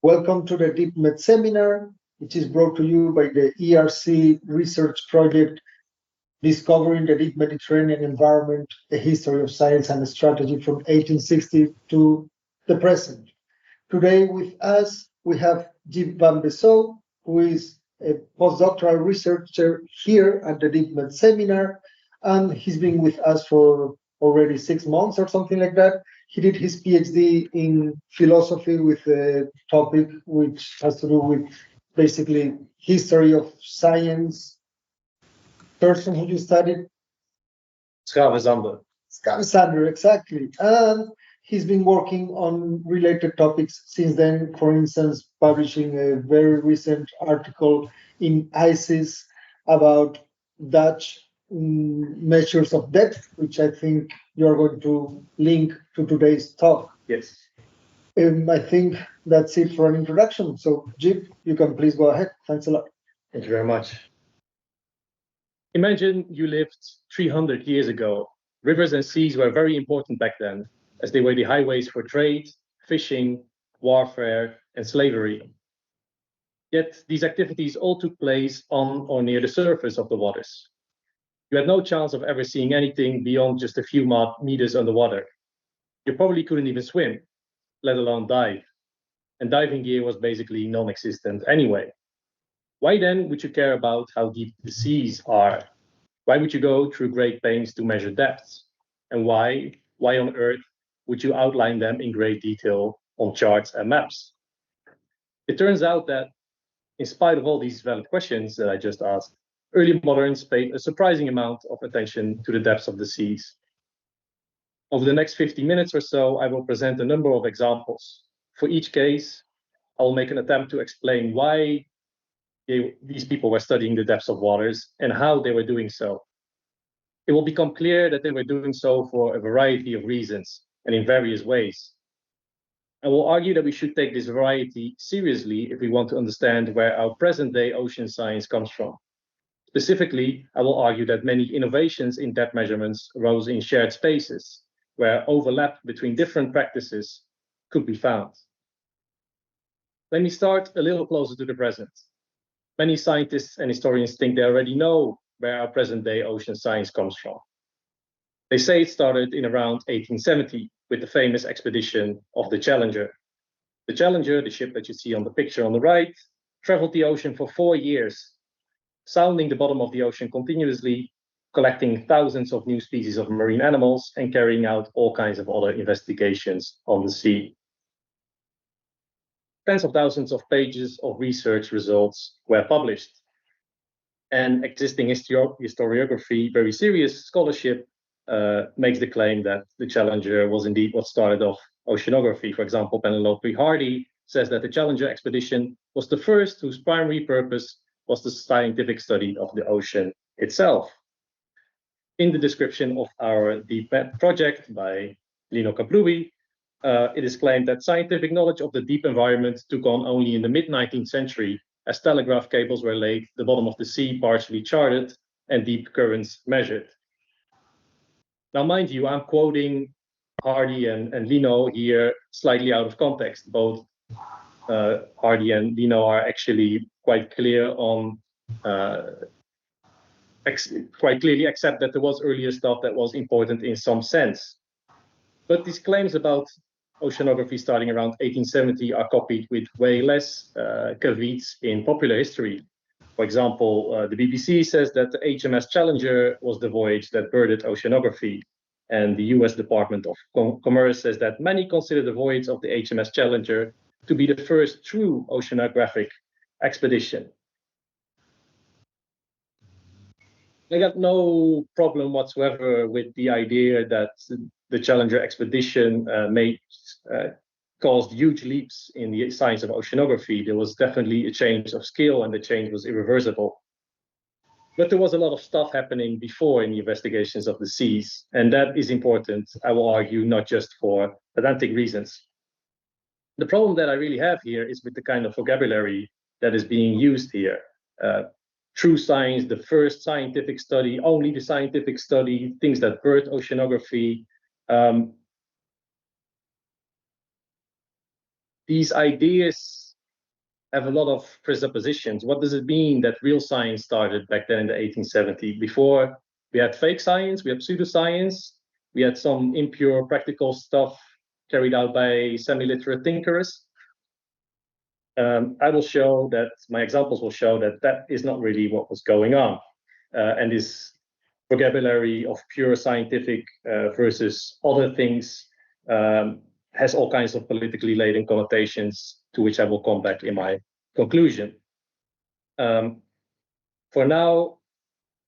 Welcome to the DEEPMED seminar, which is brought to you by the ERC research project Discovering the Deep Mediterranean Environment, a History of Science and Strategy from 1860 to the present. Today with us, we have Jip van Besouw, who is a postdoctoral researcher here at the DEEPMED seminar, and he's been with us for already 6 months or something like that. He did his PhD in philosophy with a topic which has to do with basically history of science. Person who you studied? Scavesander, exactly. And he's been working on related topics since then, for instance, publishing a very recent article in ICES about Dutch measures of depth, which I think you're going to link to today's talk. Yes. I think that's it for an introduction. So, Jip, you can please go ahead. Thanks a lot. Thank you very much. Imagine you lived 300 years ago. Rivers and seas were very important back then, as they were the highways for trade, fishing, warfare, and slavery. Yet these activities all took place on or near the surface of the waters. You had no chance of ever seeing anything beyond just a few meters underwater. You probably couldn't even swim, let alone dive. And diving gear was basically non-existent anyway. Why then would you care about how deep the seas are? Why would you go through great pains to measure depths? And why on earth would you outline them in great detail on charts and maps? It turns out that, in spite of all these valid questions that I just asked, early moderns paid a surprising amount of attention to the depths of the seas. Over the next 50 minutes or so, I will present a number of examples. For each case, I will make an attempt to explain why these people were studying the depths of waters and how they were doing so. It will become clear that they were doing so for a variety of reasons and in various ways. I will argue that we should take this variety seriously if we want to understand where our present-day ocean science comes from. Specifically, I will argue that many innovations in depth measurements arose in shared spaces, where overlap between different practices could be found. Let me start a little closer to the present. Many scientists and historians think they already know where our present-day ocean science comes from. They say it started in around 1870 with the famous expedition of the Challenger. The Challenger, the ship that you see on the picture on the right, traveled the ocean for 4 years, sounding the bottom of the ocean continuously, collecting thousands of new species of marine animals, and carrying out all kinds of other investigations on the sea. Tens of thousands of pages of research results were published. And existing historiography, very serious scholarship, makes the claim that the Challenger was indeed what started off oceanography. For example, Penelope Hardy says that the Challenger expedition was the first whose primary purpose was the scientific study of the ocean itself. In the description of our DEEPMED project by Lino Kaplubi, it is claimed that scientific knowledge of the deep environment took on only in the mid-19th century, as telegraph cables were laid, the bottom of the sea partially charted, and deep currents measured. Now, mind you, I'm quoting Hardy and Lino here slightly out of context. Both Hardy and Lino are actually quite clear on, quite clearly accept that there was earlier stuff that was important in some sense. But these claims about oceanography starting around 1870 are copied with way less caveats in popular history. For example, the BBC says that the HMS Challenger was the voyage that birthed oceanography. And the US Department of Commerce says that many consider the voyage of the HMS Challenger to be the first true oceanographic expedition. I got no problem whatsoever with the idea that the Challenger expedition caused huge leaps in the science of oceanography. There was definitely a change of scale, and the change was irreversible. But there was a lot of stuff happening before in the investigations of the seas, and that is important, I will argue, not just for pedantic reasons. The problem that I really have here is with the kind of vocabulary that is being used here. True science, the first scientific study, only the scientific study, things that birth oceanography. These ideas have a lot of presuppositions. What does it mean that real science started back then in the 1870s? Before we had fake science, we had pseudoscience, we had some impure practical stuff carried out by semi-literate thinkers. I will show that, my examples will show that that is not really what was going on. And this vocabulary of pure scientific versus other things has all kinds of politically laden connotations, to which I will come back in my conclusion. For now,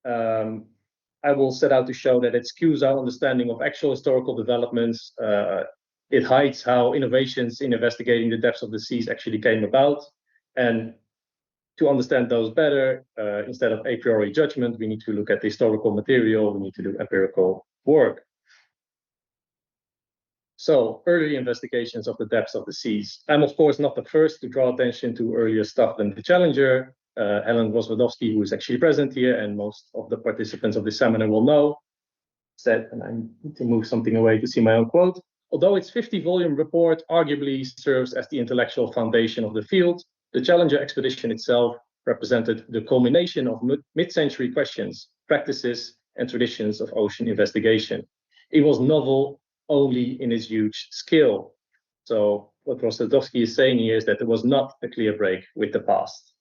I will set out to show that it skews our understanding of actual historical developments. It hides how innovations in investigating the depths of the seas actually came about. And to understand those better, instead of a priori judgment, we need to look at the historical material, we need to do empirical work. So, early investigations of the depths of the seas. I'm, of course, not the first to draw attention to earlier stuff than the Challenger. Helen Roswadowski, who is actually present here, and most of the participants of this seminar will know, said, and I need to move something away to see my own quote, although its 50-volume report arguably serves as the intellectual foundation of the field, the Challenger expedition itself represented the culmination of mid-century questions, practices, and traditions of ocean investigation. It was novel only in its huge scale. So what Roswadowski is saying here is that there was not a clear break with the past.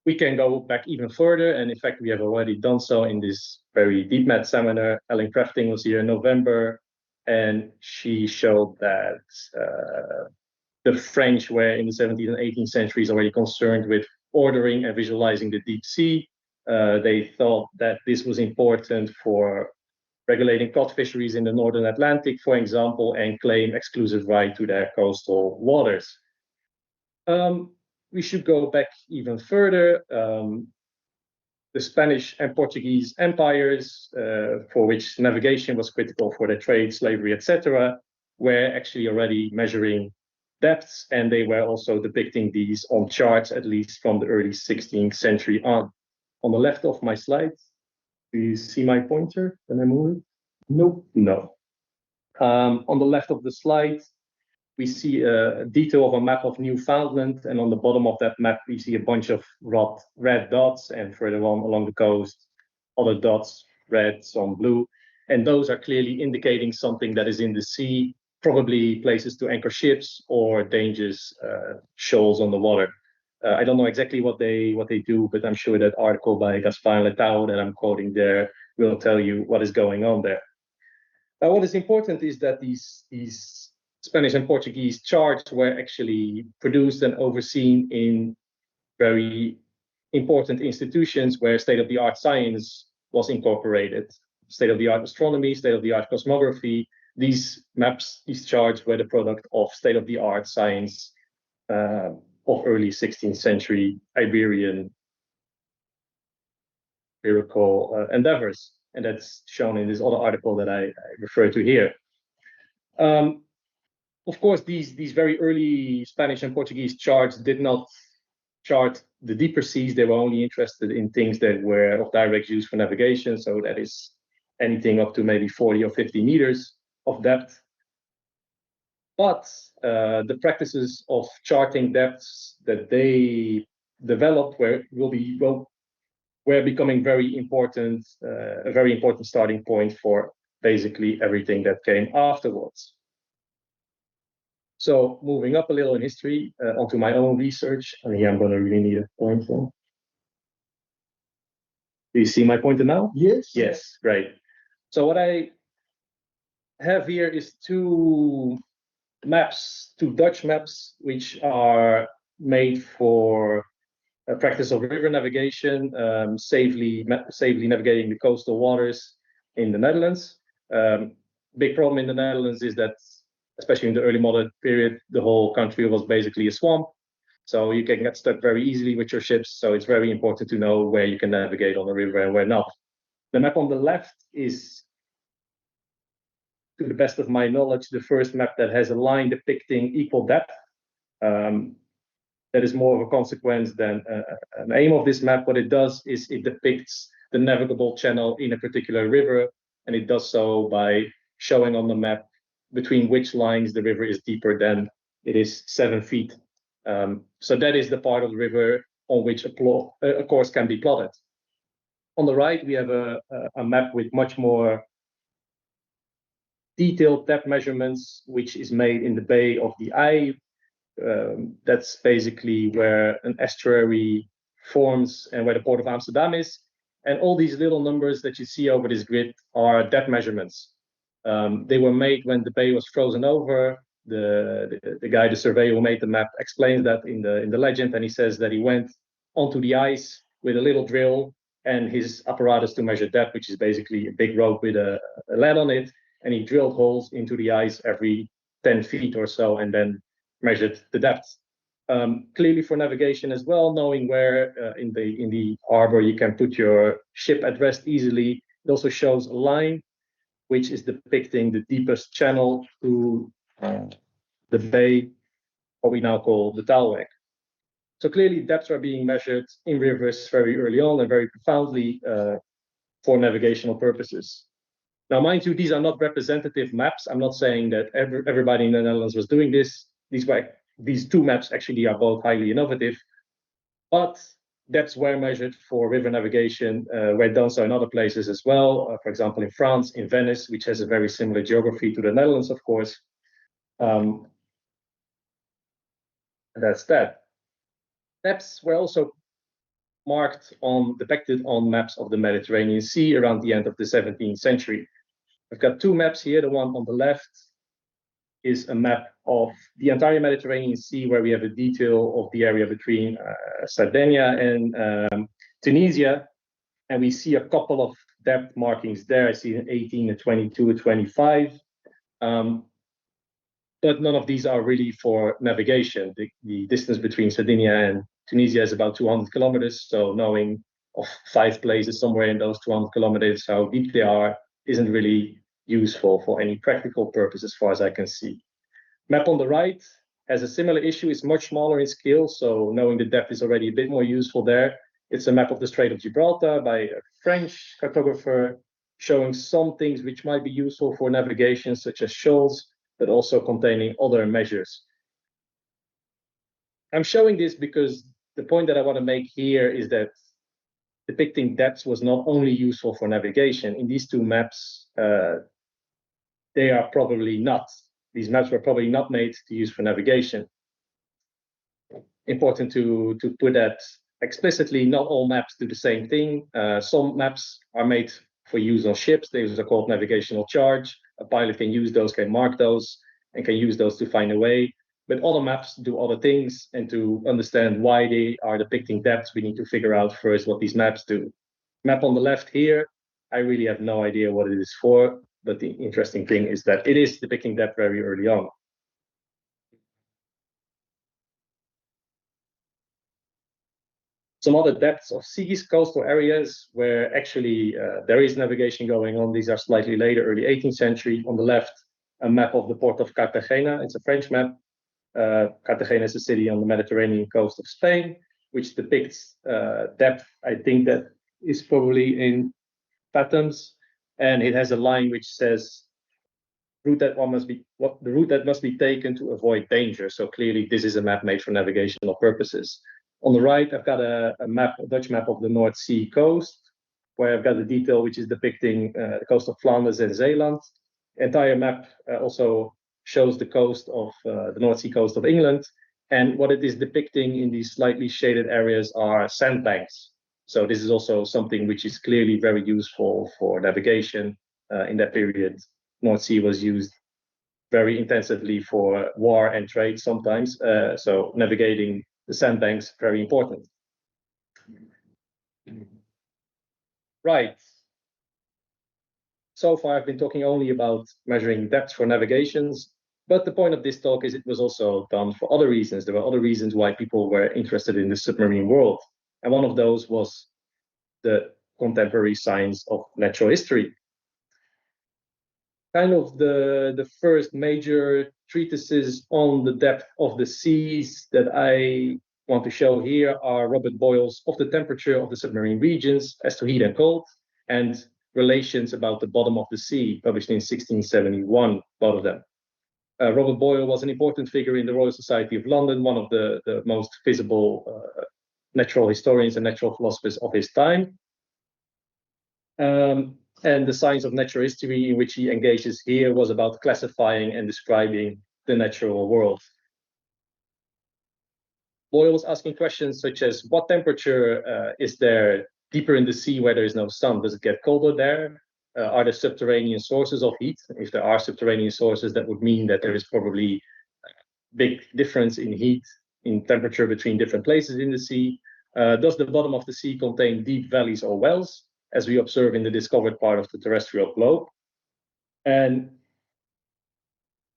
We can go back even further, and in fact, we have already done so in this very DEEPMED seminar. Ellen Crafting was here in November, and she showed that the French were in the 17th and 18th centuries already concerned with ordering and visualizing the deep sea. They thought that this was important for regulating cod fisheries in the Northern Atlantic, for example, and claim exclusive right to their coastal waters. We should go back even further. The Spanish and Portuguese empires, for which navigation was critical for their trade, slavery, etc., were actually already measuring depths, and they were also depicting these on charts, at least from the early 16th century on. On the left of my slide, do you see my pointer? Can I move it? Nope. No. On the left of the slide, we see a detail of a map of Newfoundland, and on the bottom of that map, we see a bunch of red dots, and further on along the coast, other dots, red, some blue, and those are clearly indicating something that is in the sea, probably places to anchor ships or dangerous shoals on the water. I don't know exactly what they do, but I'm sure that article by Gaspar Letao that I'm quoting there will tell you what is going on there. Now, what is important is that these Spanish and Portuguese charts were actually produced and overseen in very important institutions where state-of-the-art science was incorporated. State-of-the-art astronomy, state-of-the-art cosmography. These maps, these charts were the product of state-of-the-art science of early 16th century Iberian empirical endeavors. And that's shown in this other article that I refer to here. Of course, these very early Spanish and Portuguese charts did not chart the deeper seas. They were only interested in things that were of direct use for navigation. So that is anything up to maybe 40 or 50 meters of depth. But the practices of charting depths that they developed were becoming very important, a very important starting point for basically everything that came afterwards. So moving up a little in history, onto my own research, and here I'm going to really need a pointer. Do you see my pointer now? Yes. Yes, great. So what I have here is two Dutch maps, which are made for a practice of river navigation, safely navigating the coastal waters in the Netherlands. Big problem in the Netherlands is that, especially in the early modern period, the whole country was basically a swamp. So you can get stuck very easily with your ships. So it's very important to know where you can navigate on the river and where not. The map on the left is to the best of my knowledge, the first map that has a line depicting equal depth. That is more of a consequence than an aim of this map. What it does is it depicts the navigable channel in a particular river, and it does so by showing on the map between which lines the river is deeper than it is 7 feet. So that is the part of the river on which a course can be plotted. On the right, we have a map with much more detailed depth measurements, which is made in the Bay of the Eye. That's basically where an estuary forms and where the port of Amsterdam is. And all these little numbers that you see over this grid are depth measurements. They were made when the bay was frozen over. The guy, the surveyor who made the map, explains that in the legend, and he says that he went onto the ice with a little drill and his apparatus to measure depth, which is basically a big rope with a lead on it, and he drilled holes into the ice every 10 feet or so, and then measured the depth. Clearly for navigation as well, knowing where in the harbor you can put your ship at rest easily. It also shows a line which is depicting the deepest channel through the bay, what we now call the Taalweg. So clearly depths are being measured in rivers very early on and very profoundly for navigational purposes. Now, mind you, these are not representative maps. I'm not saying that everybody in the Netherlands was doing this. These two maps actually are both highly innovative, but depths were measured for river navigation, were done so in other places as well. For example, in France, in Venice, which has a very similar geography to the Netherlands, of course. That's that. Depths were also depicted on maps of the Mediterranean Sea around the end of the 17th century. I've got two maps here. The one on the left is a map of the entire Mediterranean Sea, where we have a detail of the area between Sardinia and Tunisia. And we see a couple of depth markings there. I see an 18, a 22, a 25. But none of these are really for navigation. The distance between Sardinia and Tunisia is about 200 kilometers. So knowing of 5 places somewhere in those 200 kilometers, how deep they are, isn't really useful for any practical purpose as far as I can see. Map on the right has a similar issue. It's much smaller in scale, so knowing the depth is already a bit more useful there. It's a map of the Strait of Gibraltar by a French cartographer, showing some things which might be useful for navigation, such as shoals, but also containing other measures. I'm showing this because the point that I want to make here is that depicting depths was not only useful for navigation. In these two maps, they are probably not. These maps were probably not made to use for navigation. Important to put that explicitly, not all maps do the same thing. Some maps are made for use on ships. These are called navigational charts. A pilot can use those, can mark those, and can use those to find a way. But other maps do other things, and to understand why they are depicting depths, we need to figure out first what these maps do. Map on the left here, I really have no idea what it is for, but the interesting thing is that it is depicting depth very early on. Some other depths of seas, coastal areas where actually there is navigation going on. These are slightly later, early 18th century. On the left, a map of the port of Cartagena. It's a French map. Cartagena is a city on the Mediterranean coast of Spain, which depicts depth. I think that is probably in fathoms, and it has a line which says the route that must be taken to avoid danger. So clearly, this is a map made for navigational purposes. On the right, I've got a Dutch map of the North Sea coast, where I've got a detail which is depicting the coast of Flanders and Zeeland. The entire map also shows the coast of the North Sea coast of England. And what it is depicting in these slightly shaded areas are sandbanks. So this is also something which is clearly very useful for navigation. In that period, North Sea was used very intensively for war and trade sometimes. So navigating the sandbanks, very important. Right. So far, I've been talking only about measuring depth for navigations, but the point of this talk is it was also done for other reasons. There were other reasons why people were interested in the submarine world. And one of those was the contemporary science of natural history. kind of the first major treatises on the depth of the seas that I want to show here are Robert Boyle's Of the Temperature of the Submarine Regions as to Heat and Cold, and Relations about the Bottom of the Sea, published in 1671, both of them. Robert Boyle was an important figure in the Royal Society of London, one of the most visible natural historians and natural philosophers of his time. And the science of natural history in which he engages here was about classifying and describing the natural world. Boyle was asking questions such as, what temperature is there deeper in the sea where there is no sun? Does it get colder there? Are there subterranean sources of heat? If there are subterranean sources, that would mean that there is probably a big difference in heat, in temperature between different places in the sea. Does the bottom of the sea contain deep valleys or wells, as we observe in the discovered part of the terrestrial globe? And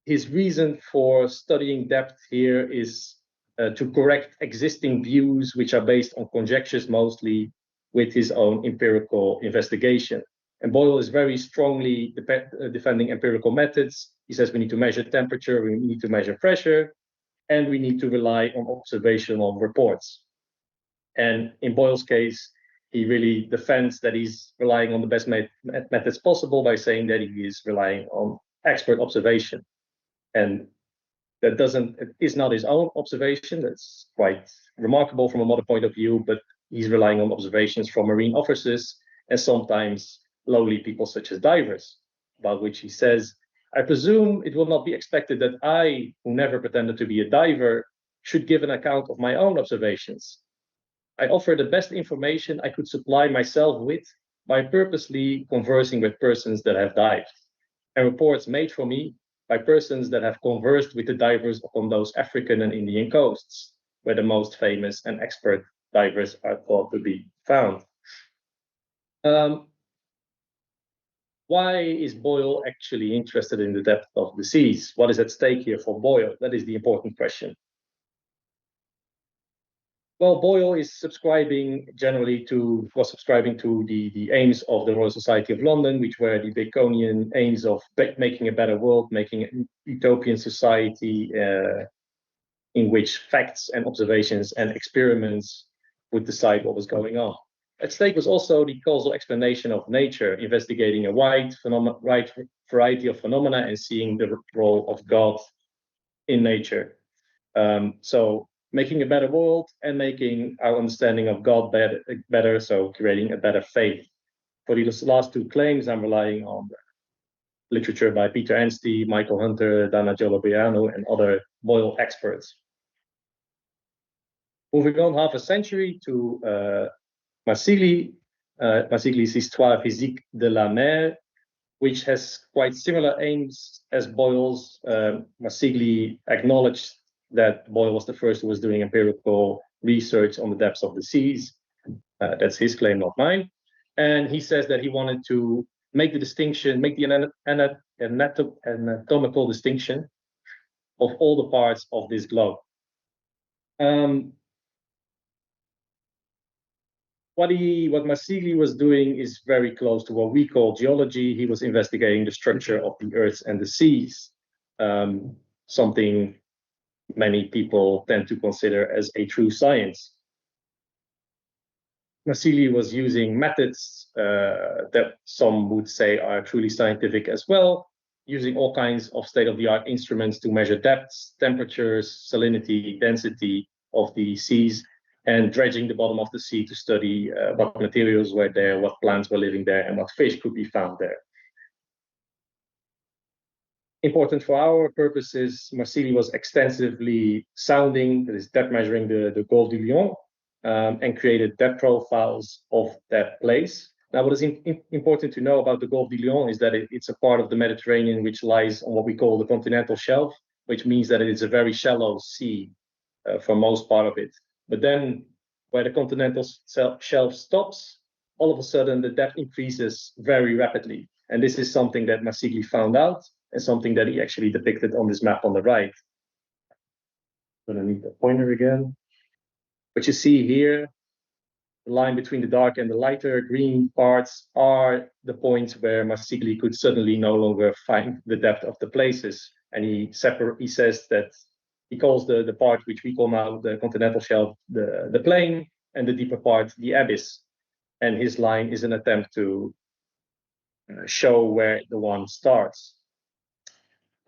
his reason for studying depth here is to correct existing views, which are based on conjectures mostly, with his own empirical investigation. And Boyle is very strongly defending empirical methods. He says we need to measure temperature, we need to measure pressure, and we need to rely on observational reports. And in Boyle's case, he really defends that he's relying on the best methods possible by saying that he is relying on expert observation. And that is not his own observation. That's quite remarkable from a modern point of view, but he's relying on observations from marine officers and sometimes lowly people such as divers, about which he says, I presume it will not be expected that I, who never pretended to be a diver, should give an account of my own observations. I offer the best information I could supply myself with by purposely conversing with persons that have dived, and reports made for me by persons that have conversed with the divers upon those African and Indian coasts, where the most famous and expert divers are thought to be found. Why is Boyle actually interested in the depth of the seas? What is at stake here for Boyle? That is the important question. Well, Boyle is subscribing to the aims of the Royal Society of London, which were the Baconian aims of making a better world, making an utopian society in which facts and observations and experiments would decide what was going on. At stake was also the causal explanation of nature, investigating a wide variety of phenomena and seeing the role of God in nature. So making a better world and making our understanding of God better, so creating a better faith. For these last two claims, I'm relying on literature by Peter Anstey, Michael Hunter, Dana Jolobiano, and other Boyle experts. Moving on half a century to Marsili, Marsili's Histoire physique de la mer, which has quite similar aims as Boyle's. Marsili acknowledged that Boyle was the first who was doing empirical research on the depths of the seas. That's his claim, not mine. And he says that he wanted to make the distinction, make the anatomical distinction of all the parts of this globe. What Marsili was doing is very close to what we call geology. He was investigating the structure of the earth and the seas, something many people tend to consider as a true science. Marsili was using methods that some would say are truly scientific as well, using all kinds of state-of-the-art instruments to measure depths, temperatures, salinity, density of the seas, and dredging the bottom of the sea to study what materials were there, what plants were living there, and what fish could be found there. Important for our purposes, Marsili was extensively sounding, that is depth measuring the Gulf du Lion, and created depth profiles of that place. Now, what is important to know about the Gulf du Lion is that it's a part of the Mediterranean which lies on what we call the continental shelf, which means that it is a very shallow sea for most part of it. But then where the continental shelf stops, all of a sudden the depth increases very rapidly. And this is something that Marsili found out and something that he actually depicted on this map on the right. I'm gonna need the pointer again. What you see here the line between the dark and the lighter green parts are the points where Marsili could suddenly no longer find the depth of the places. And he says that he calls the part which we call now the continental shelf the plain, and the deeper part the abyss. And his line is an attempt to show where the one starts.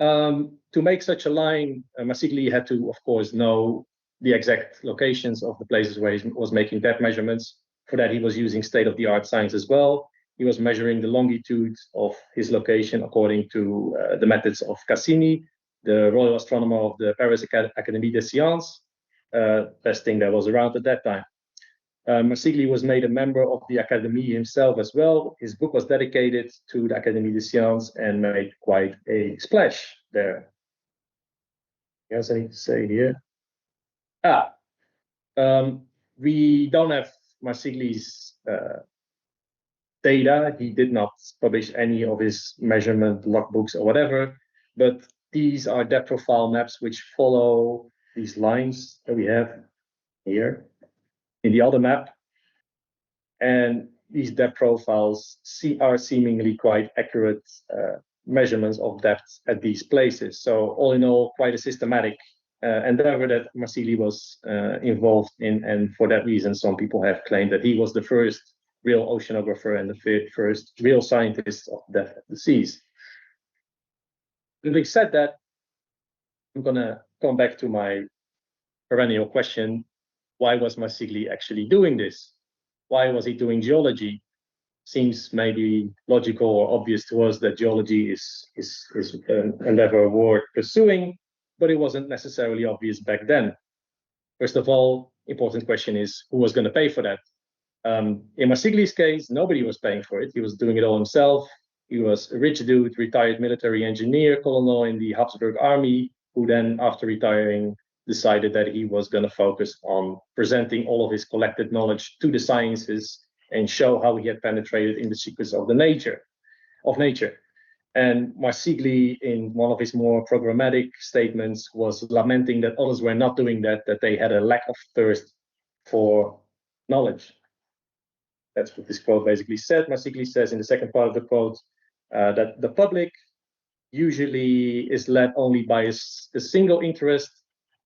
To make such a line, Marsili had to, of course, know the exact locations of the places where he was making depth measurements. For that, he was using state-of-the-art science as well. He was measuring the longitude of his location according to the methods of Cassini, the royal astronomer of the Paris Académie des Sciences, best thing that was around at that time. Marsili was made a member of the Académie himself as well. His book was dedicated to the Académie des Sciences and made quite a splash there. Yes, I need to say here. We don't have Marsili's data. He did not publish any of his measurement logbooks or whatever, but these are depth profile maps which follow these lines that we have here in the other map. And these depth profiles are seemingly quite accurate measurements of depth at these places. So all in all, quite a systematic endeavor that Marsili was involved in. And for that reason, some people have claimed that he was the first real oceanographer and the first real scientist of depth at the seas. Having said that, I'm going to come back to my perennial question. Why was Marsili actually doing this? Why was he doing geology? Seems maybe logical or obvious to us that geology is an endeavor worth pursuing, but it wasn't necessarily obvious back then. First of all, important question is who was going to pay for that? In Marsili's case, nobody was paying for it. He was doing it all himself. He was a rich dude, retired military engineer, colonel in the Habsburg army, who then, after retiring, decided that he was going to focus on presenting all of his collected knowledge to the sciences and show how he had penetrated in the secrets of nature. And Marsili, in one of his more programmatic statements, was lamenting that others were not doing that they had a lack of thirst for knowledge. That's what this quote basically said. Marsili says in the second part of the quote that the public usually is led only by a single interest,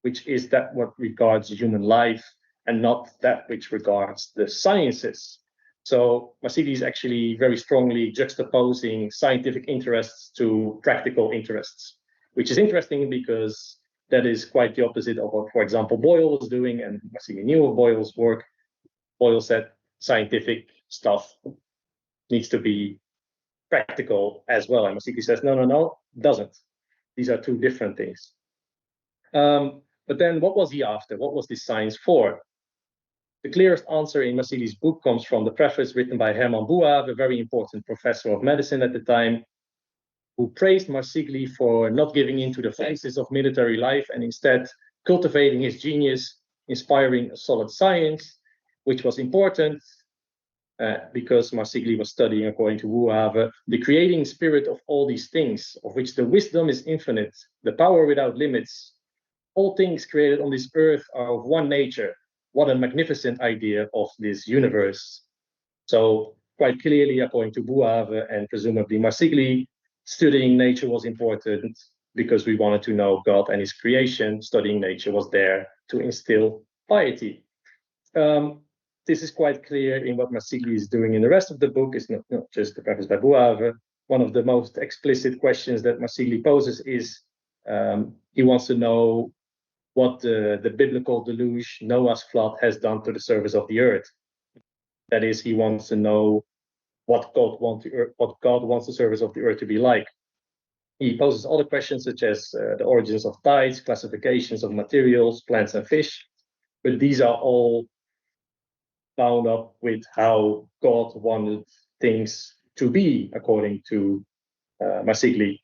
which is that what regards human life and not that which regards the sciences. So Marsili is actually very strongly juxtaposing scientific interests to practical interests, which is interesting because that is quite the opposite of what, for example, Boyle was doing, and Marsili knew of Boyle's work. Boyle said scientific stuff needs to be practical as well. And Marsili says, no, doesn't. These are two different things. But then what was he after? What was this science for? The clearest answer in Marsili's book comes from the preface written by Herman Boerhaave, a very important professor of medicine at the time, who praised Marsili for not giving in to the vices of military life and instead cultivating his genius, inspiring a solid science, which was important because Marsili was studying, according to Boerhaave, the creating spirit of all these things, of which the wisdom is infinite, the power without limits. All things created on this earth are of one nature. What a magnificent idea of this universe. So quite clearly, according to Boerhaave and presumably Marsili, studying nature was important because we wanted to know God and his creation. Studying nature was there to instill piety. This is quite clear in what Marsili is doing in the rest of the book. It's not just the preface by Boerhaave. One of the most explicit questions that Marsili poses is he wants to know what the biblical deluge, Noah's flood, has done to the surface of the earth. That is, he wants to know what God wants the surface of the earth to be like. He poses other questions such as the origins of tides, classifications of materials, plants and fish, but these are all bound up with how God wanted things to be, according to Marsili.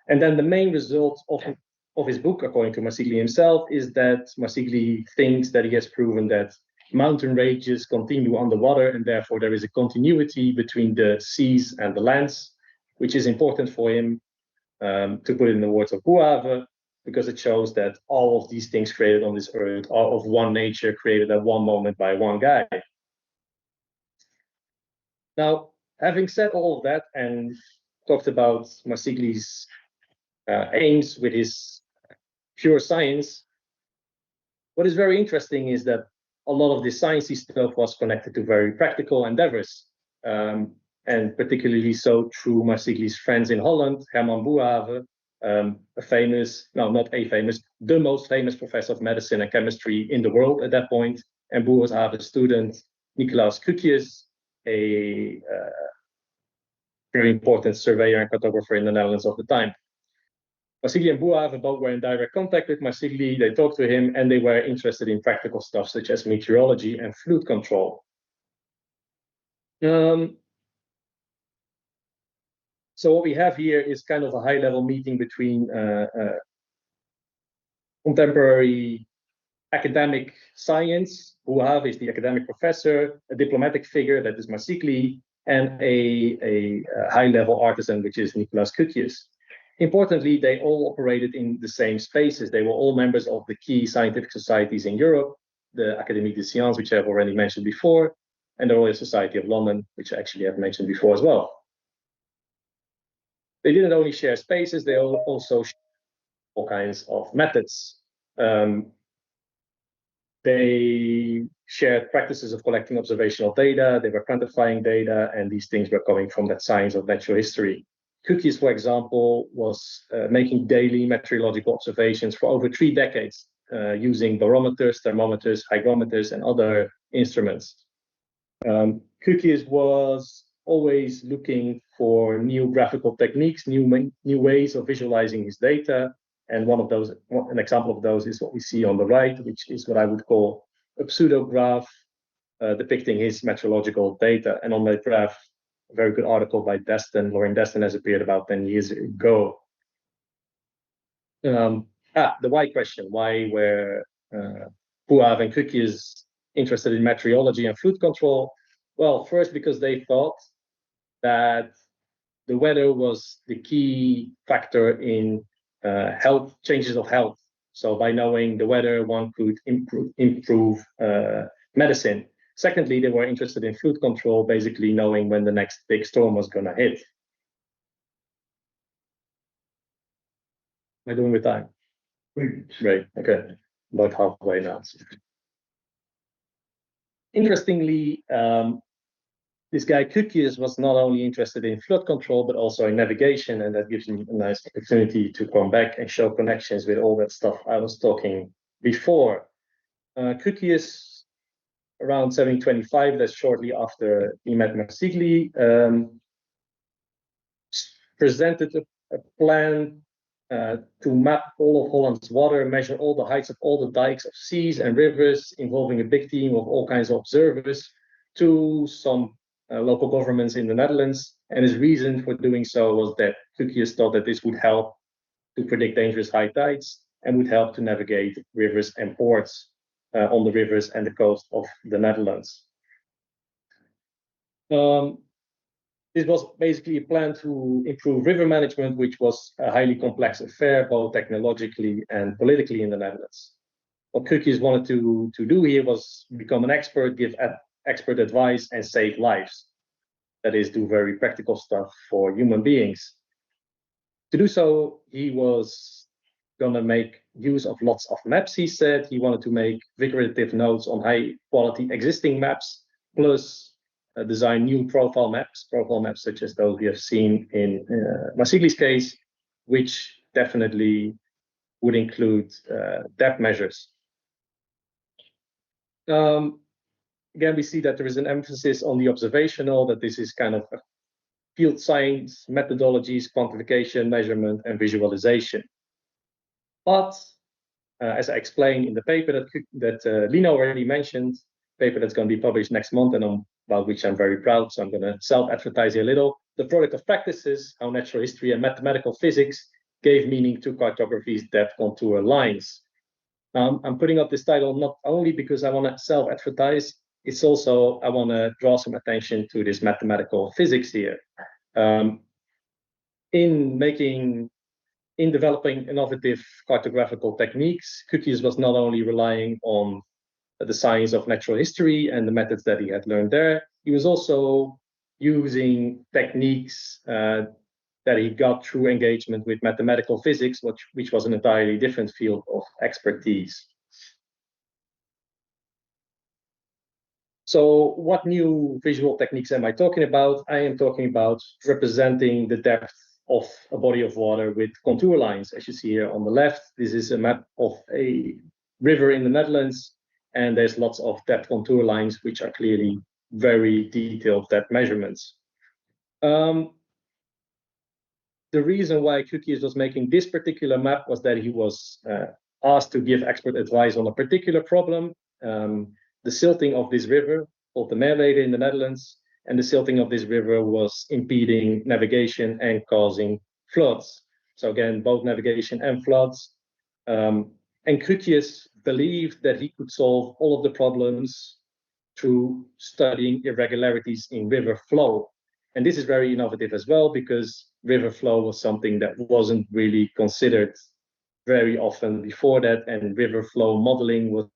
And then the main result of his book, according to Marsili himself, is that Marsili thinks that he has proven that mountain ranges continue underwater, and therefore there is a continuity between the seas and the lands, which is important for him, to put it in the words of Boerhaave, because it shows that all of these things created on this earth are of one nature, created at one moment by one guy. Now, having said all of that and talked about Marsili's aims with his pure science, what is very interesting is that a lot of the sciencey stuff was connected to very practical endeavors, and particularly so through Marsili's friends in Holland, Herman Boerhaave, a famous, no, not a famous, the most famous professor of medicine and chemistry in the world at that point, and Boerhaave's student, Nicolaas Cucius, a very important surveyor and cartographer in the Netherlands of the time. Marsili and Boerhaave both were in direct contact with Marsili. They talked to him, and they were interested in practical stuff such as meteorology and flood control. So what we have here is kind of a high-level meeting between contemporary academic science. Boerhaave is the academic professor, a diplomatic figure, that is Marsili, and a high-level artisan, which is Nicolaas Cucius. Importantly, they all operated in the same spaces. They were all members of the key scientific societies in Europe, the Académie des Sciences, which I've already mentioned before, and the Royal Society of London, which I actually have mentioned before as well. They didn't only share spaces, they also shared all kinds of methods. They shared practices of collecting observational data, they were quantifying data, and these things were coming from that science of natural history. Cucius, for example, was making daily meteorological observations for over 3 decades, using barometers, thermometers, hygrometers, and other instruments. Cucius was always looking for new graphical techniques, new ways of visualizing his data. And an example of those is what we see on the right, which is what I would call a pseudograph depicting his meteorological data. And on that graph, a very good article by Lauren Destin has appeared about 10 years ago. The why question, why were Boerhaave and Cucius interested in meteorology and flood control? Well, first, because they thought that the weather was the key factor in health changes of health. So by knowing the weather, one could improve medicine. Secondly, they were interested in flood control, basically knowing when the next big storm was going to hit. Am I doing with time? Great. Okay. About halfway now. Interestingly, this guy Cucius was not only interested in flood control, but also in navigation, and that gives me a nice opportunity to come back and show connections with all that stuff I was talking before. Cucius, around 1725, that's shortly after he met Marsili, presented a plan to map all of Holland's water, measure all the heights of all the dikes of seas and rivers, involving a big team of all kinds of observers, to some local governments in the Netherlands. And his reason for doing so was that Cucius thought that this would help to predict dangerous high tides and would help to navigate rivers and ports on the rivers and the coast of the Netherlands. This was basically a plan to improve river management, which was a highly complex affair, both technologically and politically in the Netherlands. What Cucius wanted to do here was become an expert, give expert advice, and save lives. That is, do very practical stuff for human beings. To do so, he was going to make use of lots of maps, he said. He wanted to make figurative notes on high-quality existing maps, plus design new profile maps such as those we have seen in Marsili's case, which definitely would include depth measures. Again, we see that there is an emphasis on the observational, that this is kind of a field science, methodologies, quantification, measurement, and visualization. But as I explained in the paper that Lina already mentioned, paper that's going to be published next month and about which I'm very proud, so I'm going to self-advertise here a little. The product of practices, how natural history and mathematical physics gave meaning to cartography's depth contour lines. I'm putting up this title not only because I want to self-advertise, it's also I want to draw some attention to this mathematical physics here. In developing innovative cartographical techniques, Cucius was not only relying on the science of natural history and the methods that he had learned there, he was also using techniques that he got through engagement with mathematical physics, which was an entirely different field of expertise. So what new visual techniques am I talking about? I am talking about representing the depth of a body of water with contour lines. As you see here on the left, this is a map of a river in the Netherlands, and there's lots of depth contour lines, which are clearly very detailed depth measurements. The reason why Krukius was making this particular map was that he was asked to give expert advice on a particular problem, the silting of this river, called the Merwede in the Netherlands, and the silting of this river was impeding navigation and causing floods. So again, both navigation and floods. And Krukius believed that he could solve all of the problems through studying irregularities in river flow. And this is very innovative as well, because river flow was something that wasn't really considered very often before that, and river flow modeling was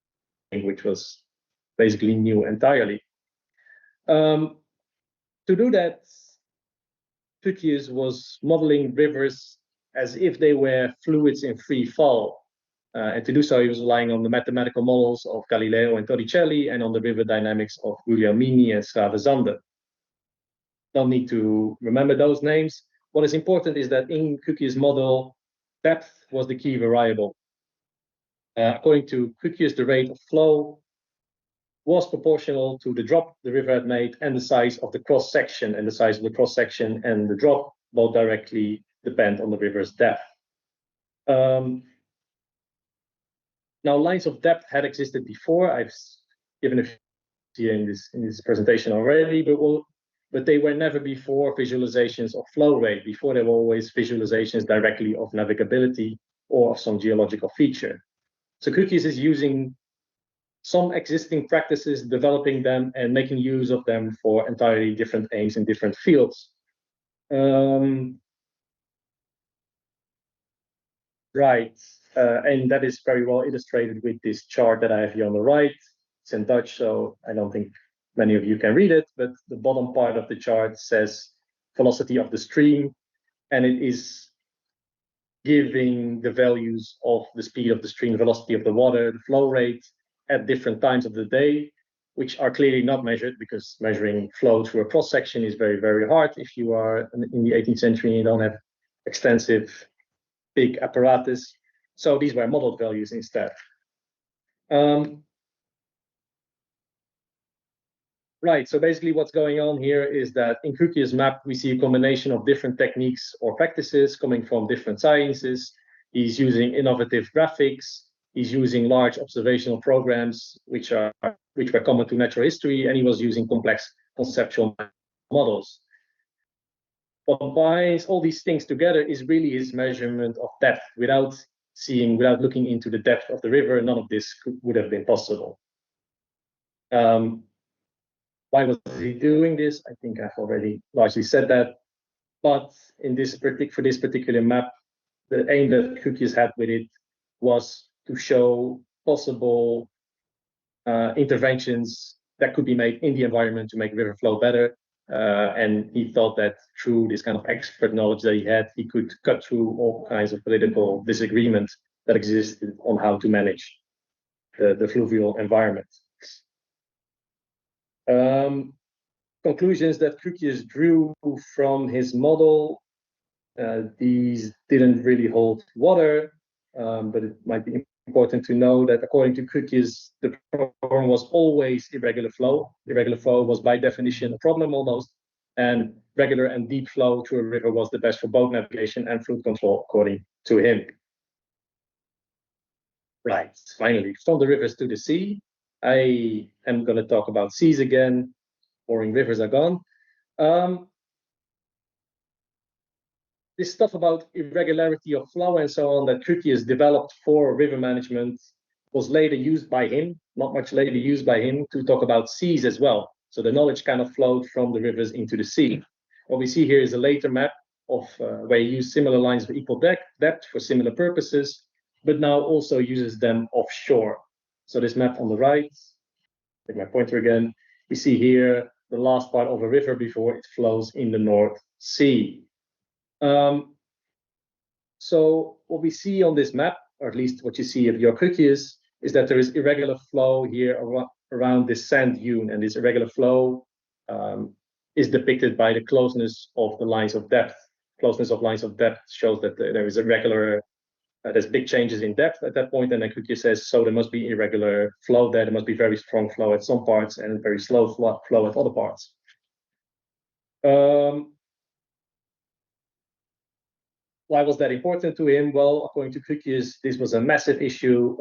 something which was basically new entirely. To do that, Krukius was modeling rivers as if they were fluids in free fall. And to do so, he was relying on the mathematical models of Galileo and Torricelli and on the river dynamics of Guglielmini and Stravesande. Don't need to remember those names. What is important is that in Krukius' model, depth was the key variable. According to Krukius, the rate of flow was proportional to the drop the river had made and the size of the cross section, and the size of the cross section and the drop both directly depend on the river's depth. Now, lines of depth had existed before. I've given a few here in this presentation already, but they were never before visualizations of flow rate. Before, there were always visualizations directly of navigability or of some geological feature. So Krukius is using some existing practices, developing them and making use of them for entirely different aims in different fields. Right, and that is very well illustrated with this chart that I have here on the right. It's in Dutch, so I don't think many of you can read it, but the bottom part of the chart says velocity of the stream, and it is giving the values of the speed of the stream, velocity of the water, the flow rate at different times of the day, which are clearly not measured, because measuring flow through a cross section is very, very hard if you are in the 18th century and you don't have extensive big apparatus. So these were modeled values instead. Right, so basically what's going on here is that in Krukius' map, we see a combination of different techniques or practices coming from different sciences. He's using innovative graphics. He's using large observational programs, which were common to natural history, and he was using complex conceptual models. What combines all these things together is really his measurement of depth. Without looking into the depth of the river, none of this would have been possible. Why was he doing this? I think I've already largely said that. But for this particular map, the aim that Krukius had with it was to show possible interventions that could be made in the environment to make river flow better. And he thought that through this kind of expert knowledge that he had, he could cut through all kinds of political disagreement that existed on how to manage the fluvial environment. Conclusions that Krukius drew from his model, these didn't really hold water, but it might be important to know that according to Krukius, the problem was always irregular flow. Irregular flow was by definition a problem almost, and regular and deep flow through a river was the best for both navigation and flood control, according to him. Right, finally, from the rivers to the sea. I am going to talk about seas again. Boring rivers are gone. This stuff about irregularity of flow and so on that Krukius developed for river management was later used by him, not much later used by him, to talk about seas as well. So the knowledge kind of flowed from the rivers into the sea. What we see here is a later map of where he used similar lines of equal depth for similar purposes, but now also uses them offshore. So this map on the right, take my pointer again, we see here the last part of a river before it flows in the North Sea. So what we see on this map, or at least what you see of your cookies, is that there is irregular flow here around this sand dune, and this irregular flow is depicted by the closeness of the lines of depth. Closeness of lines of depth shows that there is irregular, there's big changes in depth at that point, and then cookie says, so there must be irregular flow there. There must be very strong flow at some parts and very slow flow at other parts. Why was that important to him? Well, according to Cookies, this was a massive issue.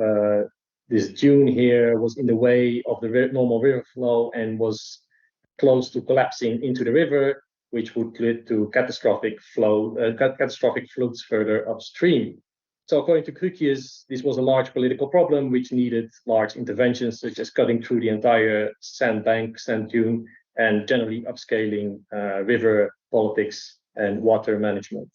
This dune here was in the way of the normal river flow and was close to collapsing into the river, which would lead to catastrophic floods further upstream. So according to Cookies, this was a large political problem which needed large interventions, such as cutting through the entire sand dune, and generally upscaling river politics and water management.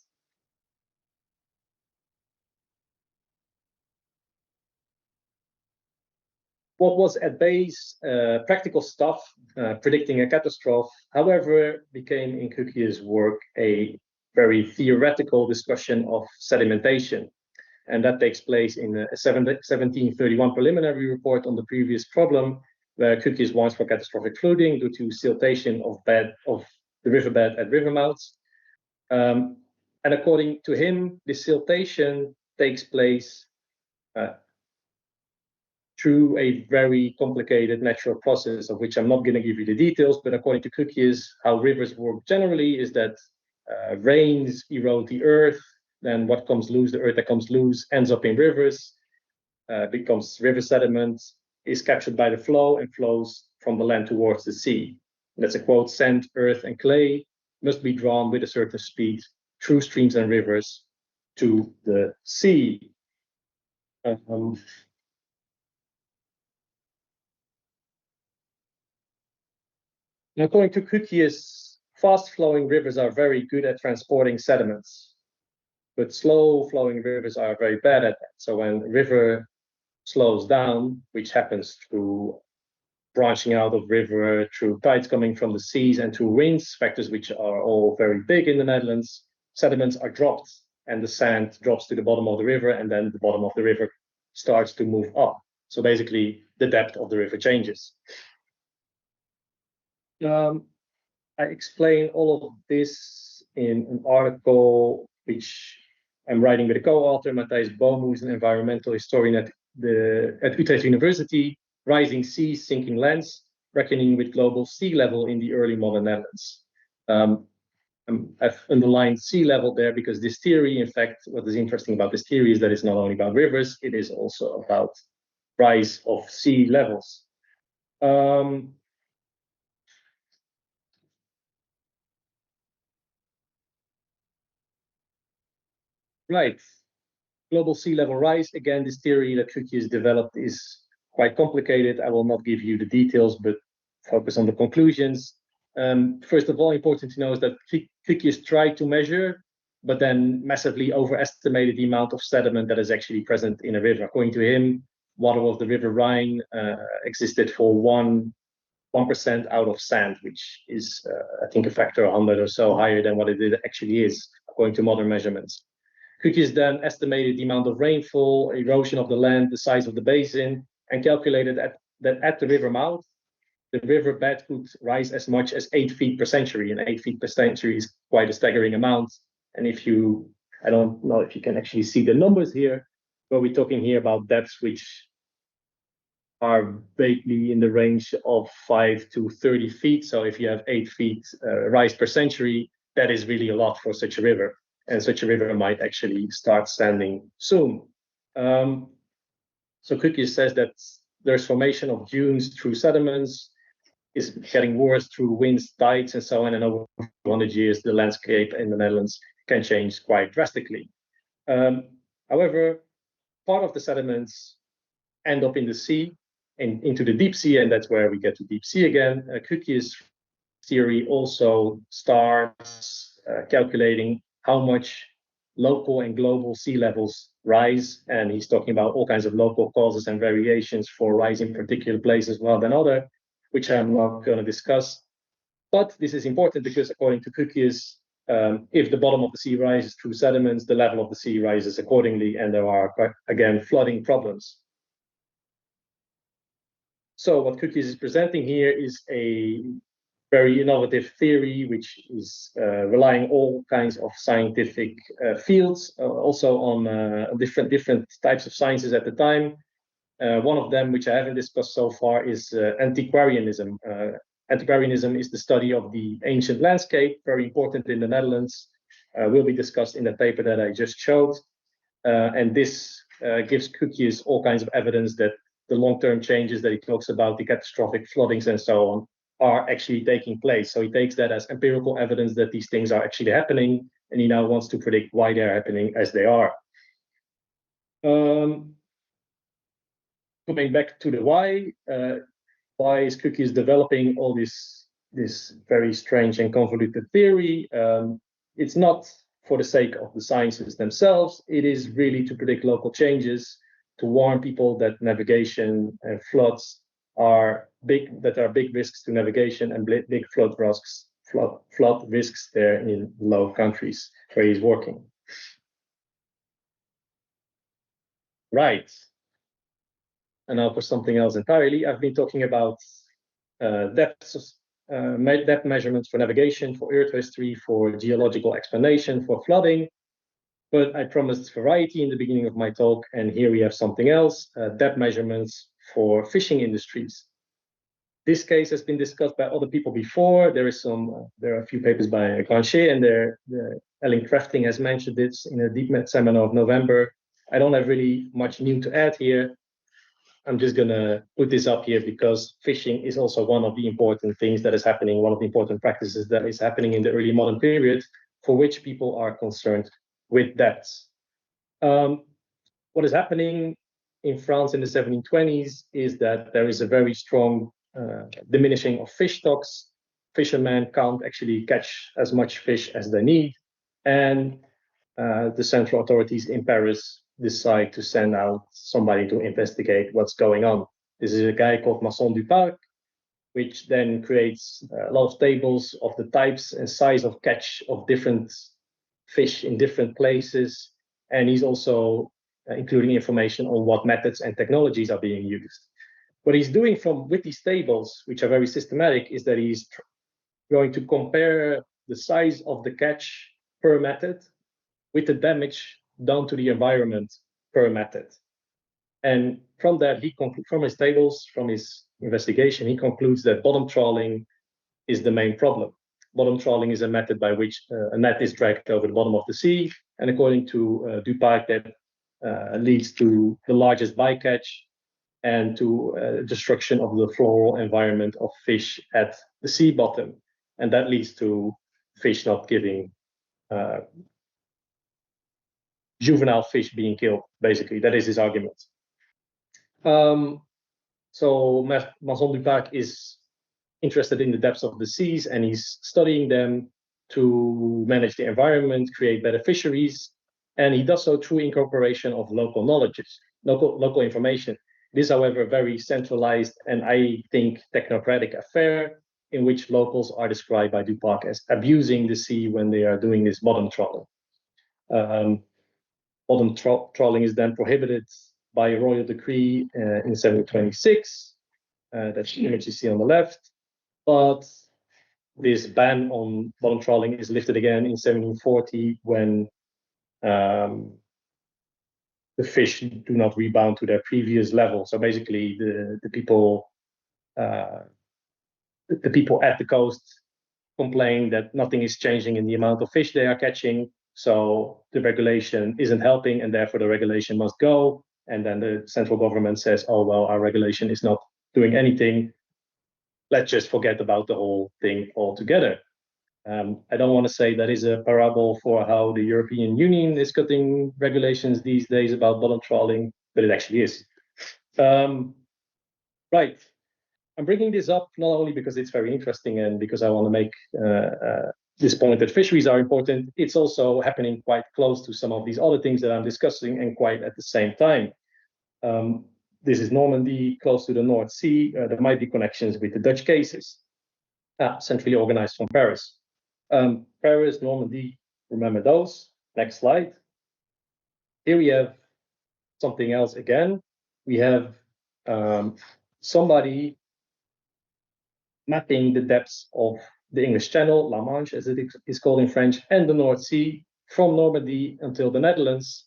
What was at base practical stuff, predicting a catastrophe, however, became in Cookie's work a very theoretical discussion of sedimentation. And that takes place in a 1731 preliminary report on the previous problem, where Cookies warns for catastrophic flooding due to siltation of the riverbed at river mouths. And according to him, this siltation takes place through a very complicated natural process, of which I'm not going to give you the details, but according to Cookies, how rivers work generally is that rains erode the earth, then what comes loose, the earth that comes loose, ends up in rivers, becomes river sediment, is captured by the flow and flows from the land towards the sea. And that's a quote: sand, earth, and clay must be drawn with a certain speed through streams and rivers to the sea. According to Cookies, fast-flowing rivers are very good at transporting sediments, but slow-flowing rivers are very bad at that. So when a river slows down, which happens through branching out of river, through tides coming from the seas, and through winds, factors which are all very big in the Netherlands, sediments are dropped, and the sand drops to the bottom of the river, and then the bottom of the river starts to move up. So basically, the depth of the river changes. I explain all of this in an article which I'm writing with a co-author, Matthijs Boom, who's an environmental historian at Utrecht University, Rising Seas, Sinking Lands, Reckoning with Global Sea Level in the Early Modern Netherlands. I've underlined sea level there because this theory, in fact, what is interesting about this theory is that it's not only about rivers, it is also about rise of sea levels. Right. Global sea level rise. Again, this theory that Cookie has developed is quite complicated. I will not give you the details, but focus on the conclusions. First of all, important to know is that Cookie has tried to measure, but then massively overestimated the amount of sediment that is actually present in a river. According to him, water of the River Rhine existed for 1% out of sand, which is, I think, a factor 100 or so higher than what it actually is, according to modern measurements. Cookies then estimated the amount of rainfall, erosion of the land, the size of the basin, and calculated that at the river mouth, the riverbed could rise as much as 8 feet per century, and 8 feet per century is quite a staggering amount. And I don't know if you can actually see the numbers here, but we're talking here about depths which are vaguely in the range of 5 to 30 feet. So if you have 8 feet rise per century, that is really a lot for such a river. And such a river might actually start standing soon. So Cookies says that there's formation of dunes through sediments, is getting worse through winds, tides, and so on. And over 100 years, the landscape in the Netherlands can change quite drastically. However, part of the sediments end up in the sea, into the deep sea, and that's where we get to deep sea again. Cookies' theory also starts calculating how much local and global sea levels rise, and he's talking about all kinds of local causes and variations for rise in particular places rather than other, which I'm not going to discuss. But this is important because according to Cookies, if the bottom of the sea rises through sediments, the level of the sea rises accordingly, and there are, again, flooding problems. So what Cookies is presenting here is a very innovative theory, which is relying all kinds of scientific fields, also on different types of sciences at the time. One of them, which I haven't discussed so far, is antiquarianism. Antiquarianism is the study of the ancient landscape, very important in the Netherlands, will be discussed in the paper that I just showed. And this gives Cookies all kinds of evidence that the long-term changes that he talks about, the catastrophic floodings and so on, are actually taking place. So he takes that as empirical evidence that these things are actually happening, and he now wants to predict why they're happening as they are. Coming back to the why is Cookies developing all this very strange and convoluted theory? It's not for the sake of the sciences themselves. It is really to predict local changes, to warn people that navigation and floods are big risks to navigation and big flood risks there in low countries where he's working. Right. And now for something else entirely, I've been talking about depth measurements for navigation, for earth history, for geological explanation, for flooding. But I promised variety in the beginning of my talk, and here we have something else, depth measurements for fishing industries. This case has been discussed by other people before. There are a few papers by Grancher, and Ellen Crafting has mentioned this in a DEEPMED seminar of November. I don't have really much new to add here. I'm just going to put this up here because fishing is also one of the important things that is happening, one of the important practices that is happening in the early modern period, for which people are concerned with depths. What is happening in France in the 1720s is that there is a very strong diminishing of fish stocks. Fishermen can't actually catch as much fish as they need, and the central authorities in Paris decide to send out somebody to investigate what's going on. This is a guy called Masson du Parc, which then creates a lot of tables of the types and size of catch of different fish in different places, and he's also including information on what methods and technologies are being used. What he's doing with these tables, which are very systematic, is that he's going to compare the size of the catch per method with the damage done to the environment per method. And from that, from his tables, from his investigation, he concludes that bottom trawling is the main problem. Bottom trawling is a method by which a net is dragged over the bottom of the sea, and according to Duparc, that leads to the largest bycatch and to destruction of the floral environment of fish at the sea bottom, and that leads to fish not giving juvenile fish being killed. Basically, that is his argument. So Masson du Parc is interested in the depths of the seas, and he's studying them to manage the environment, create better fisheries, and he does so through incorporation of local knowledges, local information. It is, however, a very centralized and I think technocratic affair in which locals are described by du Parc as abusing the sea when they are doing this bottom trawling. Bottom trawling is then prohibited by a royal decree in 1726. That's the image you see on the left. But this ban on bottom trawling is lifted again in 1740 when the fish do not rebound to their previous level. So basically, the people at the coast complain that nothing is changing in the amount of fish they are catching. So the regulation isn't helping, and therefore the regulation must go. And then the central government says, oh, well, our regulation is not doing anything. Let's just forget about the whole thing altogether. I don't want to say that is a parable for how the European Union is cutting regulations these days about bottom trawling, but it actually is. Right. I'm bringing this up not only because it's very interesting and because I want to make this point that fisheries are important, it's also happening quite close to some of these other things that I'm discussing and quite at the same time. This is Normandy, close to the North Sea. There might be connections with the Dutch cases. centrally organized from Paris. Paris, Normandy, remember those. Next slide. Here we have something else again. We have somebody mapping the depths of the English Channel, La Manche as it is called in French, and the North Sea from Normandy until the Netherlands,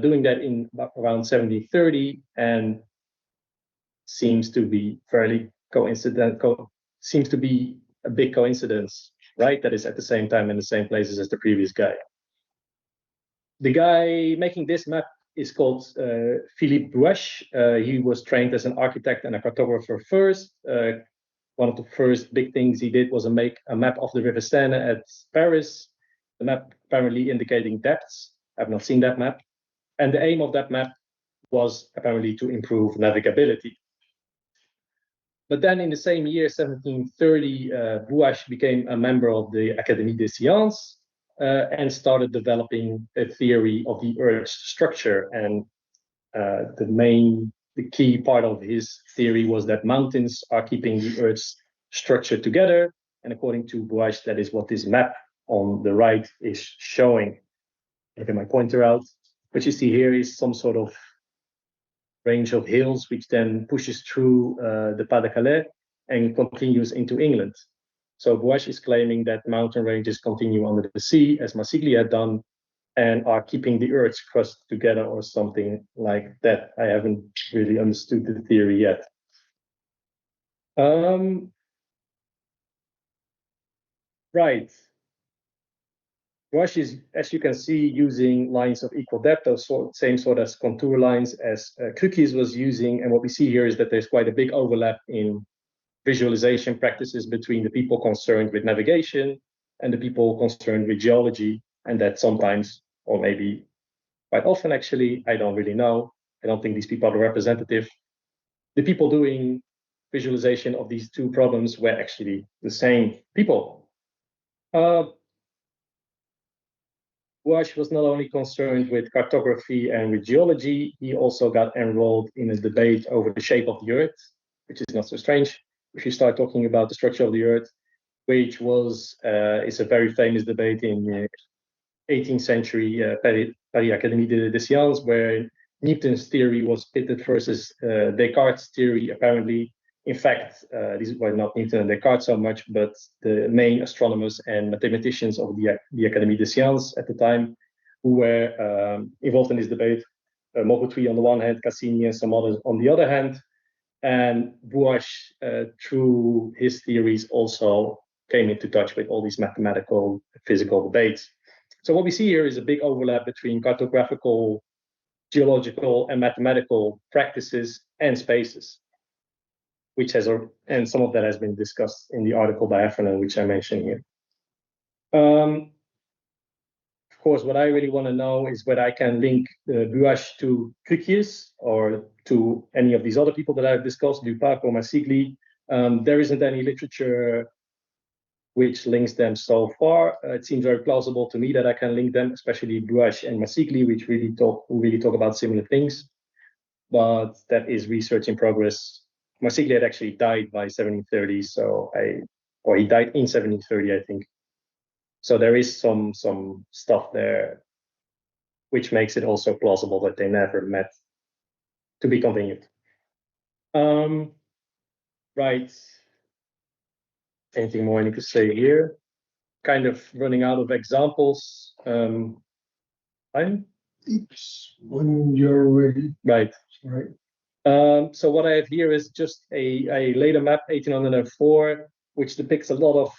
doing that in around 1730, and seems to be fairly coincidental, seems to be a big coincidence, right? That is at the same time in the same places as the previous guy. The guy making this map is called Philippe Bouache. He was trained as an architect and a cartographer first. One of the first big things he did was make a map of the River Seine at Paris. The map apparently indicating depths. I've not seen that map. And the aim of that map was apparently to improve navigability. But then in the same year, 1730, Bouache became a member of the Académie des Sciences and started developing a theory of the Earth's structure. And the key part of his theory was that mountains are keeping the Earth's structure together. And according to Bouache, that is what this map on the right is showing. I'll get my pointer out. What you see here is some sort of range of hills, which then pushes through the Pas de Calais and continues into England. So Bouache is claiming that mountain ranges continue under the sea, as Marsili had done, and are keeping the Earth's crust together or something like that. I haven't really understood the theory yet. Right. Bouache is, as you can see, using lines of equal depth, those same sort as contour lines as Crookes was using. And what we see here is that there's quite a big overlap in visualization practices between the people concerned with navigation and the people concerned with geology. And that sometimes, or maybe quite often actually, I don't really know. I don't think these people are representative. The people doing visualization of these two problems were actually the same people. Bouache was not only concerned with cartography and with geology, he also got enrolled in a debate over the shape of the Earth, which is not so strange if you start talking about the structure of the Earth, which is a very famous debate in the 18th century Paris Académie des Sciences, where Newton's theory was pitted versus Descartes' theory, apparently. In fact, these were not Newton and Descartes so much, but the main astronomers and mathematicians of the Académie des Sciences at the time, who were involved in this debate. Maupertuis on the one hand, Cassini and some others on the other hand. And Bouache, through his theories, also came into touch with all these mathematical, physical debates. So what we see here is a big overlap between cartographical, geological, and mathematical practices and spaces, and some of that has been discussed in the article by Heffernan, which I mentioned here. Of course, what I really want to know is whether I can link Bouache to Crookes or to any of these other people that I've discussed, Dupac or Masigli. There isn't any literature which links them so far. It seems very plausible to me that I can link them, especially Bouache and Masigli, which really talk about similar things. But that is research in progress. Masigli had actually died by 1730, or he died in 1730, I think. So there is some stuff there, which makes it also plausible that they never met. To be continued. Right. Anything more I need to say here? Kind of running out of examples. It's when you're ready. Right. Right. So what I have here is just a later map, 1804, which depicts a lot of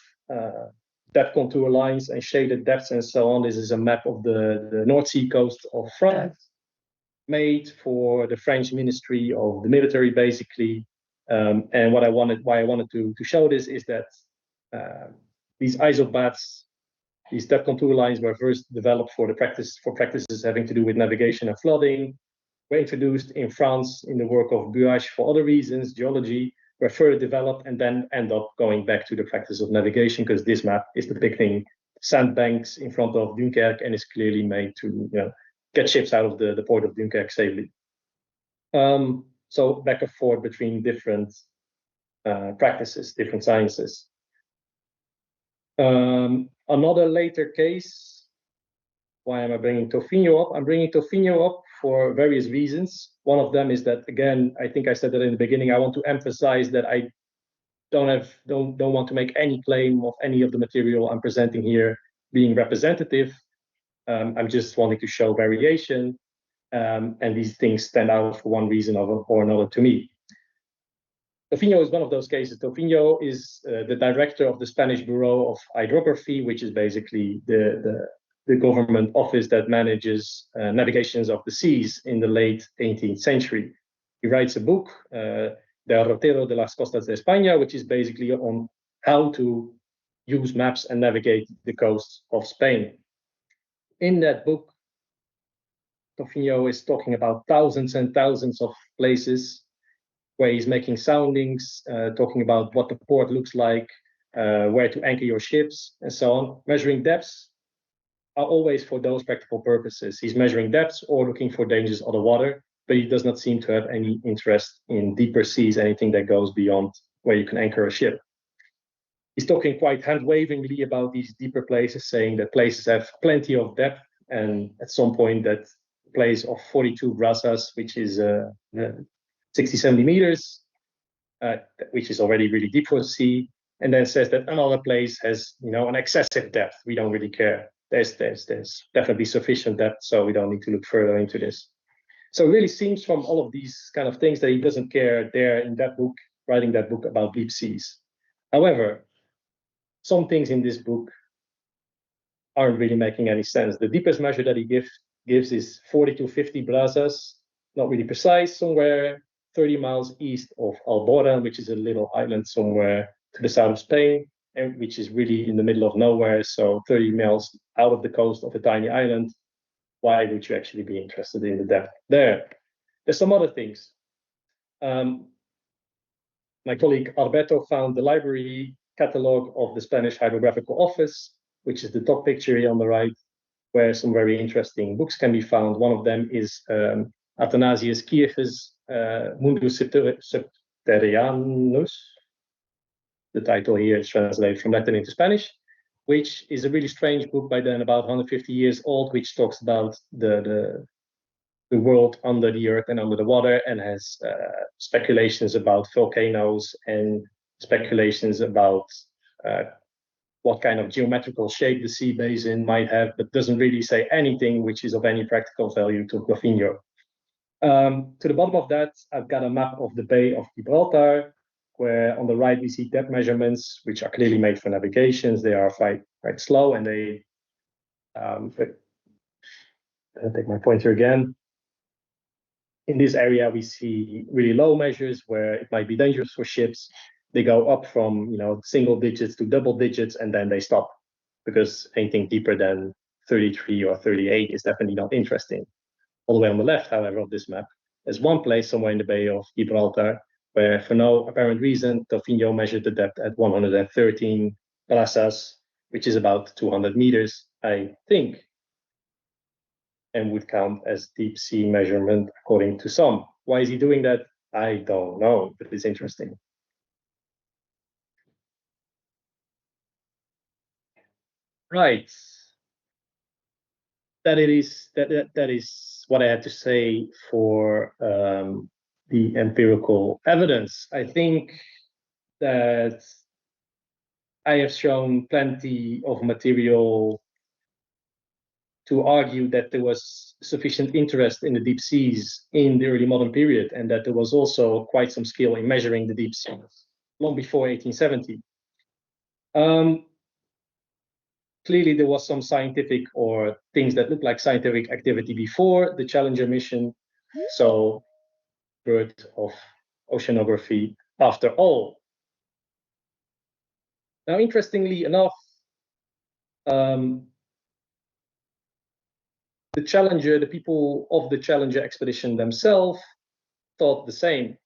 depth contour lines and shaded depths and so on. This is a map of the North Sea coast of France, made for the French Ministry of the Military, basically. And why I wanted to show this is that these isobaths, these depth contour lines, were first developed for practices having to do with navigation and flooding, were introduced in France in the work of Bouache for other reasons, geology, were further developed, and then end up going back to the practice of navigation, because this map is depicting sandbanks in front of Dunkirk and is clearly made to get ships out of the port of Dunkirk safely. So back and forth between different practices, different sciences. Another later case, why am I bringing Tofinho up? I'm bringing Tofinho up for various reasons. One of them is that, again, I think I said that in the beginning, I want to emphasize that I don't want to make any claim of any of the material I'm presenting here being representative. I'm just wanting to show variation, and these things stand out for one reason or another to me. Tofinho is one of those cases. Tofinho is the director of the Spanish Bureau of Hydrography, which is basically the government office that manages navigations of the seas in the late 18th century. He writes a book, De Derrotero de las Costas de España, which is basically on how to use maps and navigate the coasts of Spain. In that book, Tofinho is talking about thousands and thousands of places where he's making soundings, talking about what the port looks like, where to anchor your ships, and so on. Measuring depths are always for those practical purposes. He's measuring depths or looking for dangers of the water, but he does not seem to have any interest in deeper seas, anything that goes beyond where you can anchor a ship. He's talking quite hand-wavingly about these deeper places, saying that places have plenty of depth, and at some point that place of 42 brazas, which is 60, 70 meters, which is already really deep for the sea, and then says that another place has, an excessive depth. We don't really care. There's definitely sufficient depth, so we don't need to look further into this. So it really seems from all of these kind of things that he doesn't care there in that book, writing that book about deep seas. However, some things in this book aren't really making any sense. The deepest measure that he gives is 40 to 50 brazas, not really precise, somewhere 30 miles east of Alboran, which is a little island somewhere to the south of Spain, and which is really in the middle of nowhere, so 30 miles out of the coast of a tiny island. Why would you actually be interested in the depth there? There's some other things. My colleague Alberto found the library catalog of the Spanish Hydrographical Office, which is the top picture here on the right, where some very interesting books can be found. One of them is Athanasius Kirch's Mundus Subterraneus. The title here is translated from Latin into Spanish, which is a really strange book by then, about 150 years old, which talks about the world under the earth and under the water, and has speculations about volcanoes and speculations about what kind of geometrical shape the sea basin might have, but doesn't really say anything which is of any practical value to Tofinho. To the bottom of that, I've got a map of the Bay of Gibraltar, where on the right we see depth measurements, which are clearly made for navigations. They are quite slow, and they, I'll take my pointer again. In this area, we see really low measures where it might be dangerous for ships. They go up from single digits to double digits, and then they stop, because anything deeper than 33 or 38 is definitely not interesting. All the way on the left, however, of this map, there's one place somewhere in the Bay of Gibraltar where, for no apparent reason, Tofinho measured the depth at 113 brazas, which is about 200 meters, I think, and would count as deep sea measurement according to some. Why is he doing that? I don't know, but it's interesting. Right. That is what I had to say for the empirical evidence. I think that I have shown plenty of material to argue that there was sufficient interest in the deep seas in the early modern period, and that there was also quite some skill in measuring the deep seas long before 1870. Clearly, there was some scientific or things that looked like scientific activity before the Challenger mission. So, birth of oceanography after all. Now, interestingly enough, the Challenger, the people of the Challenger expedition themselves thought the same.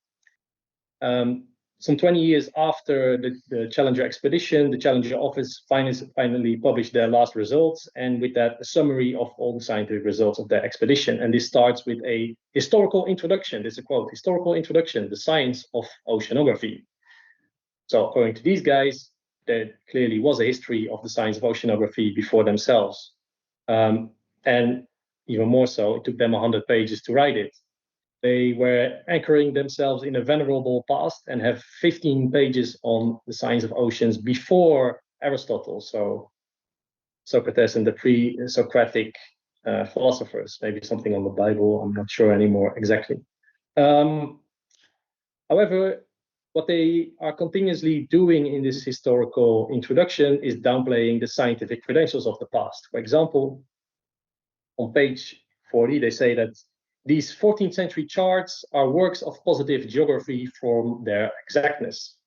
Some 20 years after the Challenger expedition, the Challenger office finally published their last results, and with that, a summary of all the scientific results of their expedition. And this starts with a historical introduction. This is a quote: historical introduction, the science of oceanography. So according to these guys, there clearly was a history of the science of oceanography before themselves. And even more so, it took them 100 pages to write it. They were anchoring themselves in a venerable past and have 15 pages on the science of oceans before Aristotle. So Socrates and the pre-Socratic philosophers, maybe something on the Bible, I'm not sure anymore exactly. However, what they are continuously doing in this historical introduction is downplaying the scientific credentials of the past. For example, on page 40, they say that these 14th century charts are works of positive geography from their exactness.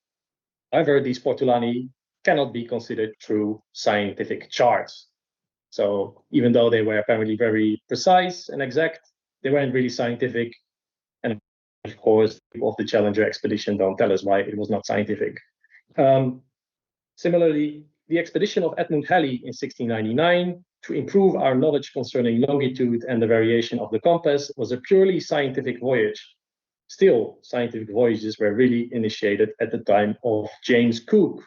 However, these Portulani cannot be considered true scientific charts. So even though they were apparently very precise and exact, they weren't really scientific. And of course, people of the Challenger expedition don't tell us why it was not scientific. Similarly, the expedition of Edmund Halley in 1699 to improve our knowledge concerning longitude and the variation of the compass was a purely scientific voyage. Still, scientific voyages were really initiated at the time of James Cook.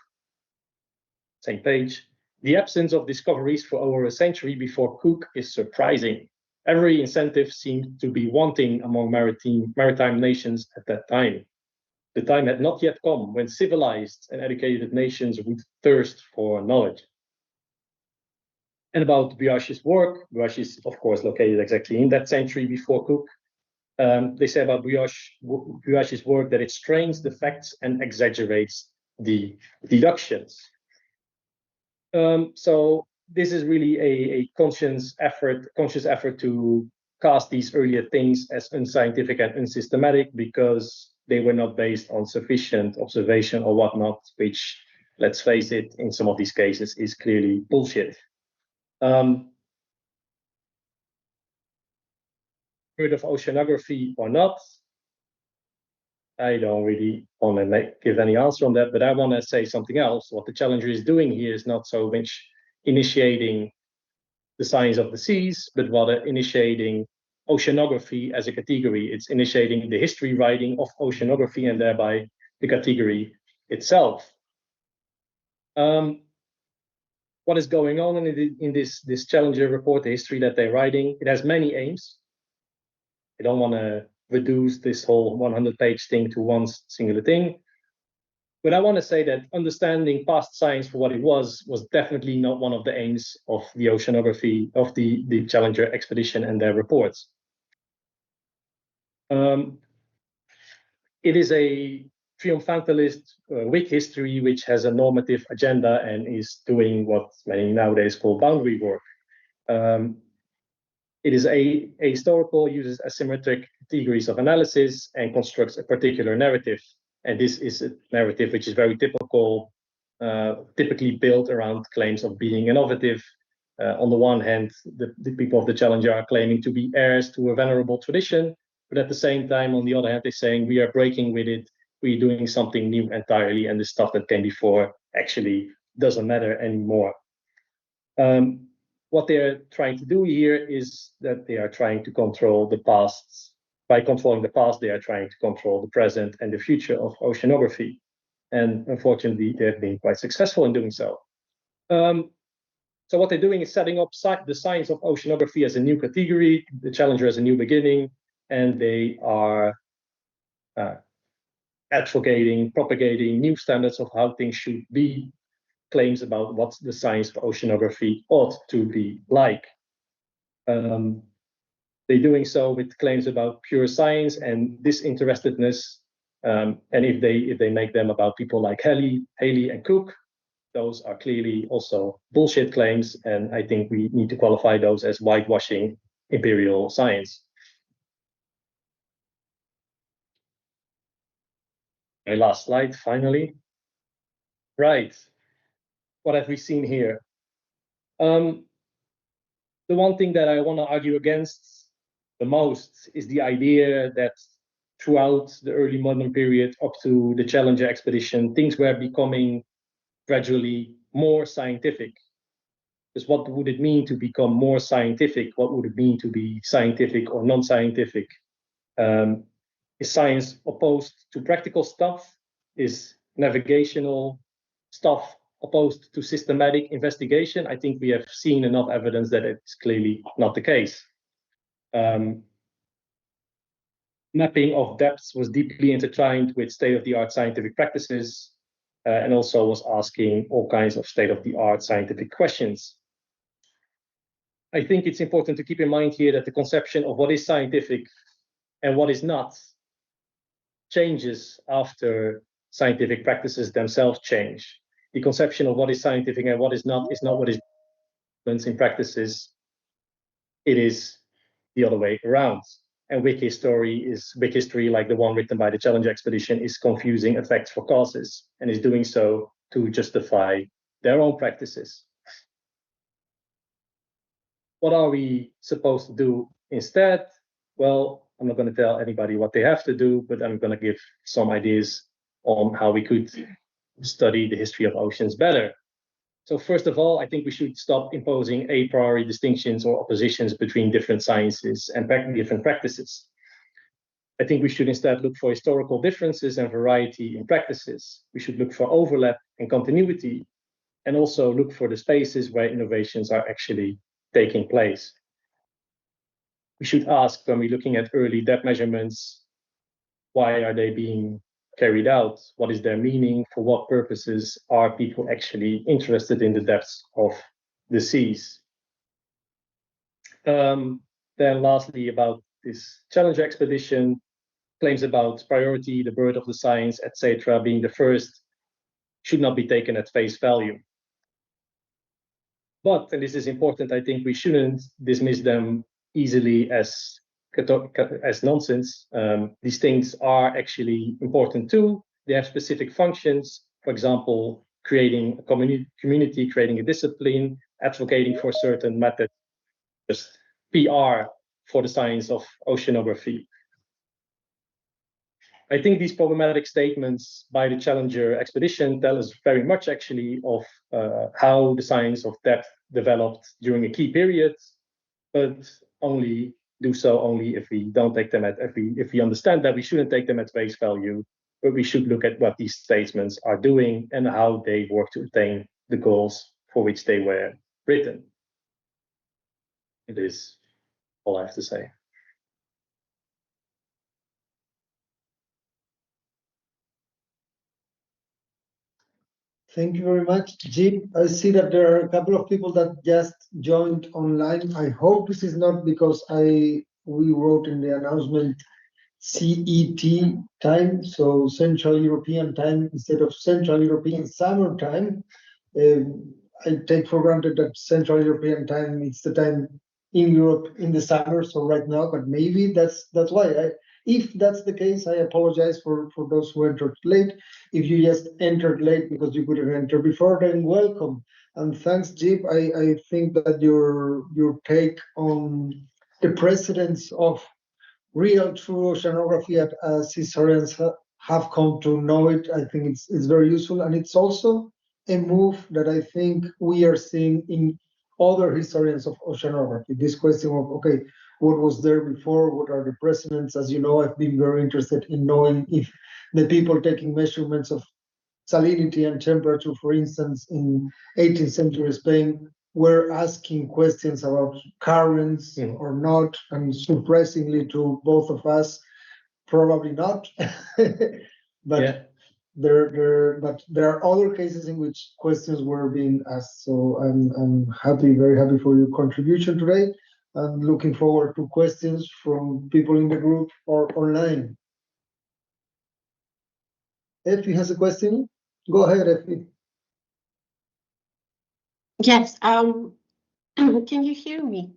Same page. The absence of discoveries for over a century before Cook is surprising. Every incentive seemed to be wanting among maritime nations at that time. The time had not yet come when civilized and educated nations would thirst for knowledge. And about Buache's work, Buache is, of course, located exactly in that century before Cook. They say about Buache's work that it strains the facts and exaggerates the deductions. So this is really a conscious effort to cast these earlier things as unscientific and unsystematic because they were not based on sufficient observation or whatnot, which, let's face it, in some of these cases is clearly bullshit. Word of oceanography or not, I don't really want to give any answer on that, but I want to say something else. What the Challenger is doing here is not so much initiating the science of the seas, but rather initiating oceanography as a category. It's initiating the history writing of oceanography and thereby the category itself. What is going on in this Challenger report, the history that they're writing? It has many aims. I don't want to reduce this whole 100-page thing to one singular thing. But I want to say that understanding past science for what it was definitely not one of the aims of the oceanography of the Challenger expedition and their reports. It is a triumphalist Whig history which has a normative agenda and is doing what many nowadays call boundary work. It is a historical, uses asymmetric categories of analysis and constructs a particular narrative. And this is a narrative which is very typical, typically built around claims of being innovative. On the one hand, the people of the Challenger are claiming to be heirs to a venerable tradition, but at the same time, on the other hand, they're saying we are breaking with it, we're doing something new entirely, and the stuff that came before actually doesn't matter anymore. What they're trying to do here is that they are trying to control the past. By controlling the past, they are trying to control the present and the future of oceanography. And unfortunately, they've been quite successful in doing so. So what they're doing is setting up the science of oceanography as a new category, the Challenger as a new beginning, and they are advocating, propagating new standards of how things should be, claims about what the science of oceanography ought to be like. They're doing so with claims about pure science and disinterestedness. And if they make them about people like Halley and Cook, those are clearly also bullshit claims. And I think we need to qualify those as whitewashing imperial science. My last slide, finally. Right. What have we seen here? The one thing that I want to argue against the most is the idea that throughout the early modern period up to the Challenger expedition, things were becoming gradually more scientific. Because what would it mean to become more scientific? What would it mean to be scientific or non-scientific? Is science opposed to practical stuff? Is navigational stuff opposed to systematic investigation. I think we have seen enough evidence that it's clearly not the case. Mapping of depths was deeply intertwined with state-of-the-art scientific practices, and also was asking all kinds of state-of-the-art scientific questions. I think it's important to keep in mind here that the conception of what is scientific and what is not changes after scientific practices themselves change. The conception of what is scientific and what is not what is in practices. It is the other way around. And wiki history, like the one written by the Challenger expedition, is confusing effects for causes and is doing so to justify their own practices. What are we supposed to do instead? Well, I'm not going to tell anybody what they have to do, but I'm going to give some ideas on how we could study the history of oceans better. So first of all, I think we should stop imposing a priori distinctions or oppositions between different sciences and different practices. I think we should instead look for historical differences and variety in practices. We should look for overlap and continuity, and also look for the spaces where innovations are actually taking place. We should ask, when we're looking at early depth measurements, why are they being carried out? What is their meaning? For what purposes are people actually interested in the depths of the seas? Then lastly, about this Challenger expedition, claims about priority, the birth of the science, etc., being the first, should not be taken at face value. But, and this is important, I think we shouldn't dismiss them easily as nonsense. These things are actually important too. They have specific functions. For example, creating a community, creating a discipline, advocating for certain methods, just PR for the science of oceanography. I think these problematic statements by the Challenger expedition tell us very much actually of how the science of depth developed during a key period, but only do so only if we don't take them if we understand that we shouldn't take them at face value, but we should look at what these statements are doing and how they work to attain the goals for which they were written. It is all I have to say. Thank you very much, Jip. I see that there are a couple of people that just joined online. I hope this is not because we wrote in the announcement CET time, so Central European time instead of Central European Summer time. I take for granted that Central European time is the time in Europe in the summer, so right now, but maybe that's why. If that's the case, I apologize for those who entered late. If you just entered late because you couldn't enter before, then welcome. And thanks, Jip. I think that your take on the precedence of real true oceanography as historians have come to know it, I think it's very useful. And it's also a move that I think we are seeing in other historians of oceanography. This question of, okay, what was there before? What are the precedents? As you know, I've been very interested in knowing if the people taking measurements of salinity and temperature, for instance, in 18th century Spain, were asking questions about currents or not, and surprisingly to both of us, probably not. But yeah. There are other cases in which questions were being asked. So I'm happy, very happy for your contribution today, and looking forward to questions from people in the group or online. Effie has a question. Go ahead, Effie. Yes. Can you hear me?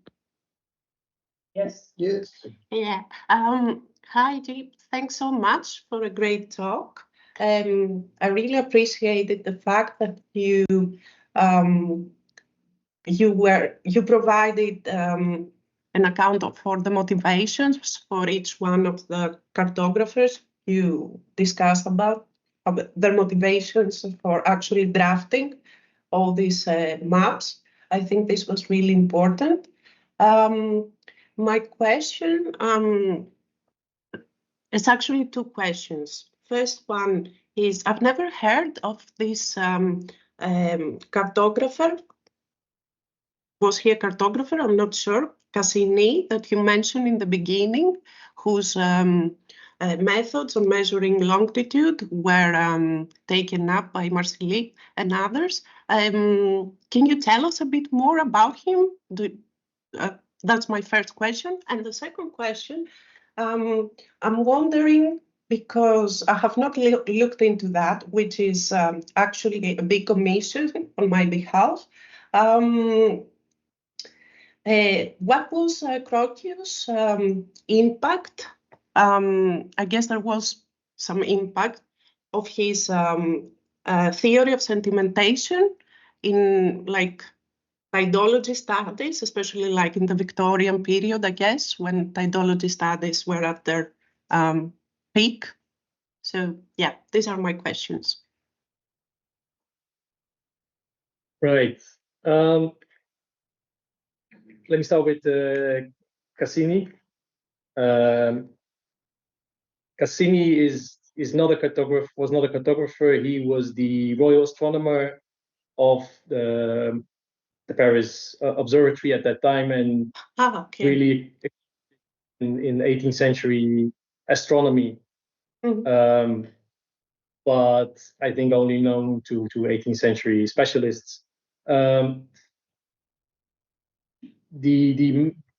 Yes. Yes. Yeah. Hi, Jip. Thanks so much for a great talk. I really appreciated the fact that you provided an account for the motivations for each one of the cartographers. You discussed about their motivations for actually drafting all these maps. I think this was really important. My question is actually two questions. First one is, I've never heard of this cartographer. Was he a cartographer? I'm not sure. Cassini, that you mentioned in the beginning, whose methods on measuring longitude were taken up by Marsili and others. Can you tell us a bit more about him? That's my first question. And the second question, I'm wondering, because I have not looked into that, which is actually a big commission on my behalf. What was Crocus' impact? I guess there was some impact of his theory of sedimentation in like tidology studies, especially like in the Victorian period, I guess, when tidology studies were at their peak. So yeah, these are my questions. Right. Let me start with Cassini. Cassini is not a cartographer. Was not a cartographer. He was the royal astronomer of the Paris Observatory at that time, and really in 18th century astronomy. But I think only known to 18th century specialists.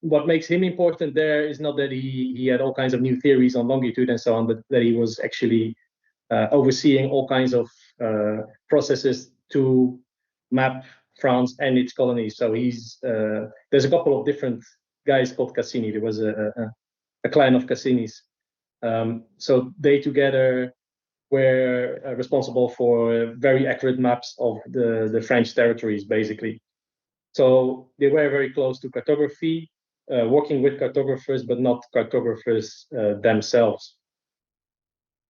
What makes him important there is not that he had all kinds of new theories on longitude and so on, but that he was actually overseeing all kinds of processes to map France and its colonies. So there's a couple of different guys called Cassini. There was a clan of Cassinis. So they together were responsible for very accurate maps of the French territories, basically. So they were very close to cartography, working with cartographers, but not cartographers themselves.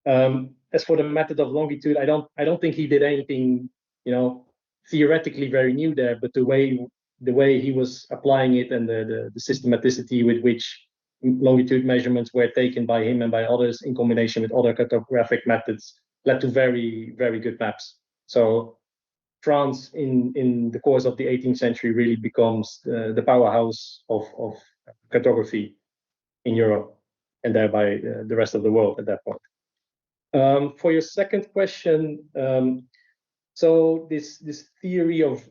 As for the method of longitude, I don't think he did anything, theoretically very new there. But the way he was applying it and the systematicity with which longitude measurements were taken by him and by others in combination with other cartographic methods led to very, very good maps. So France in the course of the 18th century really becomes the powerhouse of cartography in Europe and thereby the rest of the world at that point. For your second question, so this theory of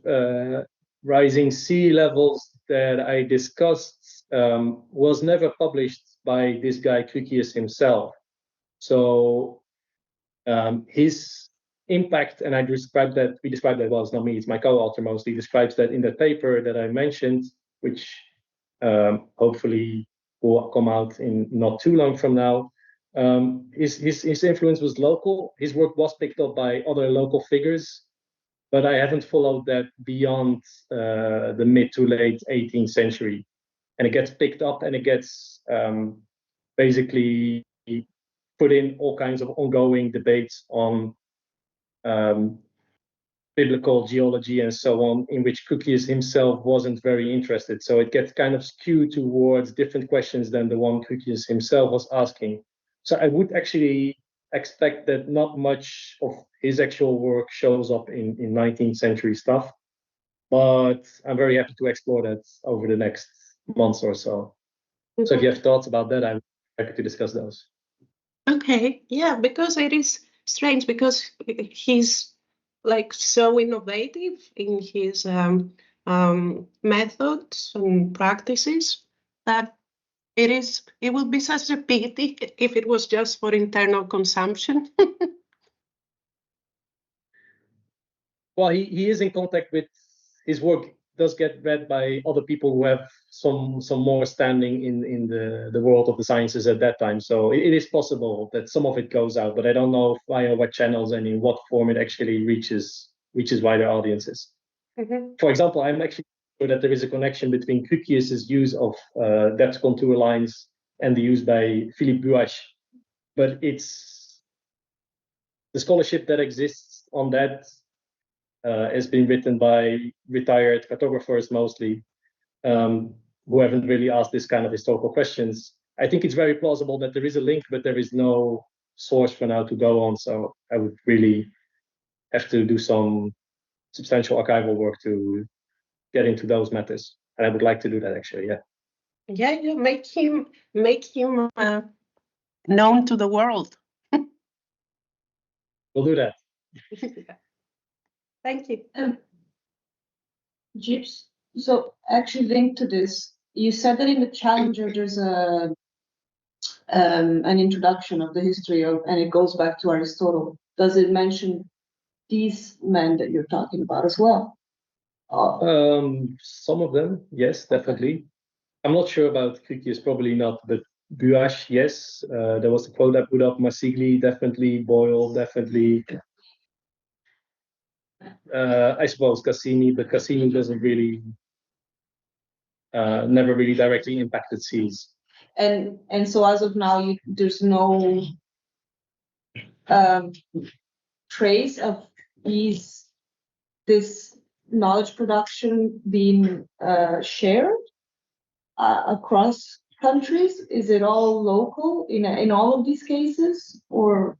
rising sea levels that I discussed was never published by this guy Critias himself. So his impact, and we described that, well, it's not me, it's my co-author mostly, describes that in the paper that I mentioned, which hopefully will come out in not too long from now. His influence was local. His work was picked up by other local figures, but I haven't followed that beyond the mid to late 18th century. And it gets picked up and it gets basically put in all kinds of ongoing debates on biblical geology and so on, in which Critias himself wasn't very interested. So it gets kind of skewed towards different questions than the one Critias himself was asking. So I would actually expect that not much of his actual work shows up in 19th century stuff, but I'm very happy to explore that over the next months or so. Mm-hmm. So if you have thoughts about that, I'm happy to discuss those. Okay, yeah, because it is strange because he's like so innovative in his methods and practices that it would be such a pity if it was just for internal consumption. Well, he is in contact with his work. Does get read by other people who have some more standing in the world of the sciences at that time. So it is possible that some of it goes out, but I don't know via what channels and in what form it actually reaches wider audiences. Mm-hmm. For example, I'm actually sure that there is a connection between Critias's use of depth contour lines and the use by Philippe Buache, but it's the scholarship that exists on that has been written by retired cartographers mostly, who haven't really asked this kind of historical questions. I think it's very plausible that there is a link, but there is no source for now to go on. So I would really have to do some substantial archival work to get into those matters. And I would like to do that actually, yeah. Yeah, make him known to the world. We'll do that. Thank you. Jips. So actually linked to this, you said that in the Challenger there's an introduction of the history of, and it goes back to Aristotle. Does it mention these men that you're talking about as well? Some of them, yes, definitely. I'm not sure about Critias, probably not, but Buache, yes. There was the quote I put up, Marsili, definitely, Boyle, definitely. I suppose Cassini, but Cassini doesn't really, never really directly impacted seas. And so as of now, there's no trace of this knowledge production being shared across countries. Is it all local in all of these cases, or?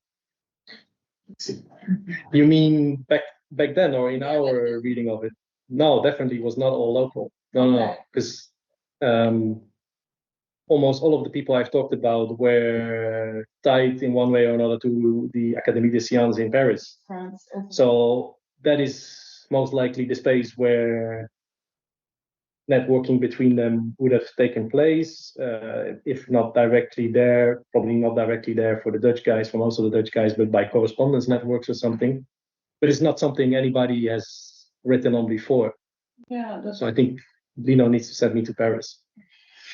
You mean back then, or in our reading of it? No, definitely was not all local. No, because almost all of the people I've talked about were tied in one way or another to the Académie des Sciences in Paris. France, okay. So that is most likely the space where networking between them would have taken place, if not directly there, probably not directly there for the Dutch guys, for most of the Dutch guys, but by correspondence networks or something. But it's not something anybody has written on before. Yeah. So I think Lino needs to send me to Paris.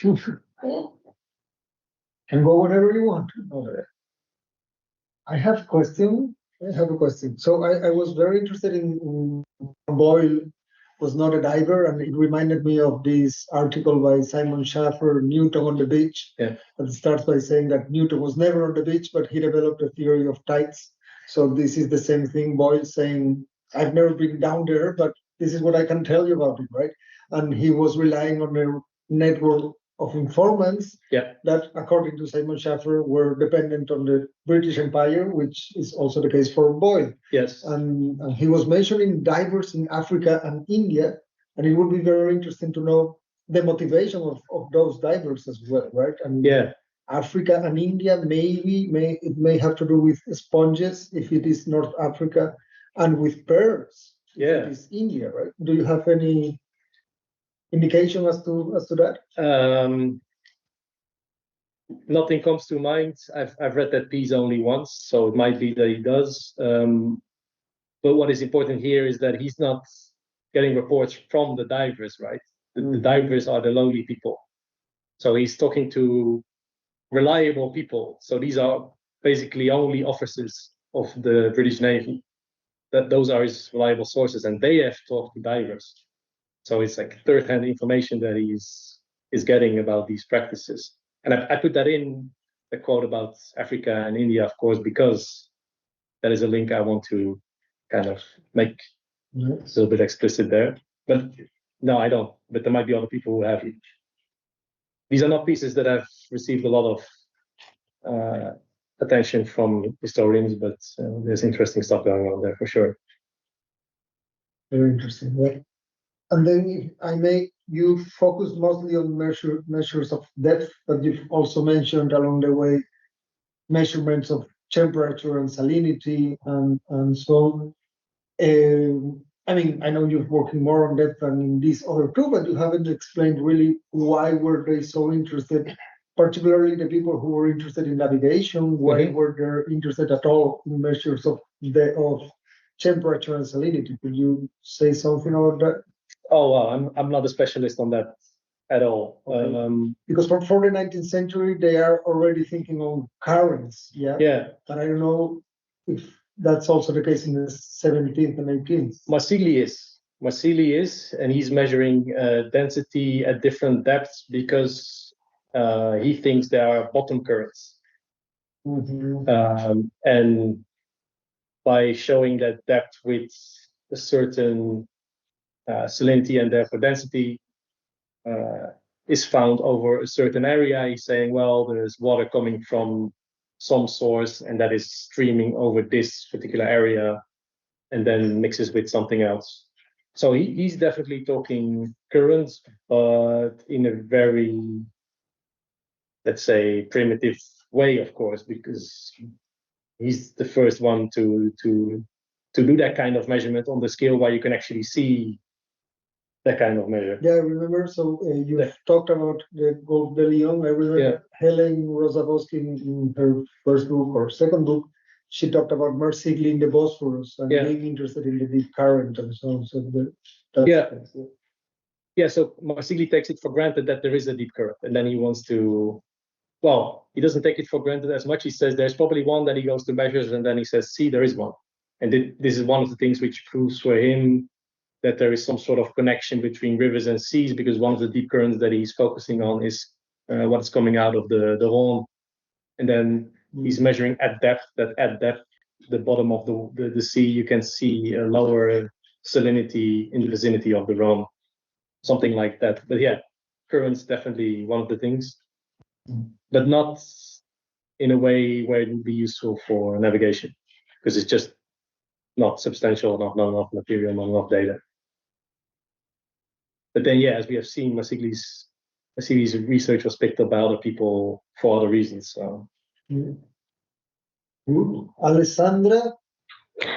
Can go whenever you want. I have a question. So I was very interested in Boyle was not a diver, and it reminded me of this article by Simon Schaffer, Newton on the Beach. Yeah. That starts by saying that Newton was never on the beach, but he developed a theory of tides. So this is the same thing. Boyle saying, I've never been down there, but this is what I can tell you about it, right? And he was relying on a network of informants that, according to Simon Schaffer, were dependent on the British Empire, which is also the case for Boyle. Yes. And he was mentioning divers in Africa and India, and it would be very interesting to know the motivation of those divers as well, right? And Africa and India, it may have to do with sponges if it is North Africa, and with pearls if it is India, right? Do you have any indication as to that? Nothing comes to mind. I've read that piece only once, so it might be that he does. But what is important here is that he's not getting reports from the divers, right? The divers are the lowly people. So he's talking to reliable people. So these are basically only officers of the British Navy. Those are his reliable sources, and they have talked to divers. So it's like third-hand information that he's getting about these practices. And I put that in the quote about Africa and India, of course, because that is a link I want to kind of make a little bit explicit there. But no, I don't. But there might be other people who have it. These are not pieces that have received a lot of attention from historians, but there's interesting stuff going on there for sure. Very interesting. Yeah. And then, if I may, you focus mostly on measures of depth, but you've also mentioned along the way measurements of temperature and salinity and so on. I mean, I know you're working more on that than in this other two, but you haven't explained really why were they so interested, particularly the people who were interested in navigation. Why were they interested at all in measures of temperature and salinity? Could you say something about that? Oh, well, I'm not a specialist on that at all. Okay. Because for the 19th century, they are already thinking on currents. Yeah. But I don't know if that's also the case in the 17th and 18th. Marsili is, and he's measuring density at different depths because he thinks there are bottom currents. And by showing that depth with a certain salinity and therefore density is found over a certain area, he's saying, well, there's water coming from some source and that is streaming over this particular area and then mixes with something else. So he's definitely talking currents, but in a very, let's say, primitive way, of course, because he's the first one to do that kind of measurement on the scale where you can actually see that kind of measure. Yeah, I remember. So you talked about the Gulf de Lyon. I remember Helen Rosabowski in her first book or second book, she talked about Marsili in the Bosphorus and being interested in the deep current and so on. So so Marsili takes it for granted that there is a deep current, and then he wants to. Well, he doesn't take it for granted as much. He says there's probably one that he goes to measures, and then he says, see, there is one. And this is one of the things which proves for him that there is some sort of connection between rivers and seas, because one of the deep currents that he's focusing on is what's coming out of the Rhône. And then he's measuring at depth, the bottom of the sea, you can see a lower salinity in the vicinity of the Rhône, something like that. But yeah, currents definitely one of the things, but not in a way where it would be useful for navigation, because it's just not substantial, not enough material, not enough data. But then, yeah, as we have seen, Marsili's research was picked up by other people for other reasons. So. Alessandra,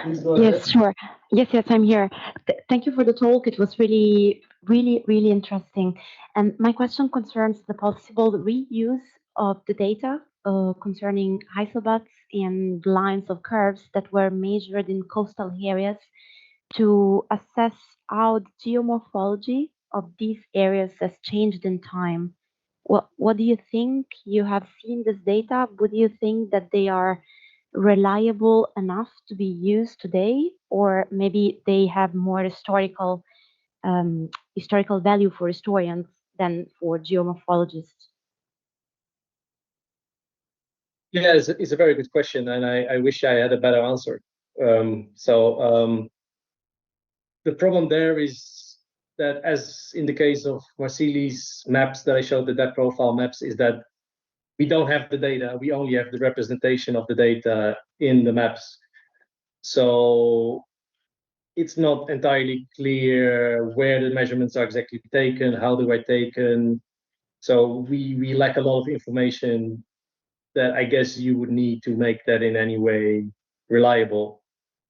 please go ahead. Yes, sure. Yes, I'm here. Thank you for the talk. It was really interesting. And my question concerns the possible reuse of the data concerning isobats and lines of curves that were measured in coastal areas to assess how the geomorphology of these areas has changed in time. What do you think? You have seen this data. Would you think that they are reliable enough to be used today, or maybe they have more historical value for historians than for geomorphologists? Yeah, it's a very good question, and I wish I had a better answer. The problem there is that, as in the case of Marsili's maps that I showed, the depth profile maps, is that we don't have the data. We only have the representation of the data in the maps. So it's not entirely clear where the measurements are exactly taken, how they were taken. So we lack a lot of information that I guess you would need to make that in any way reliable.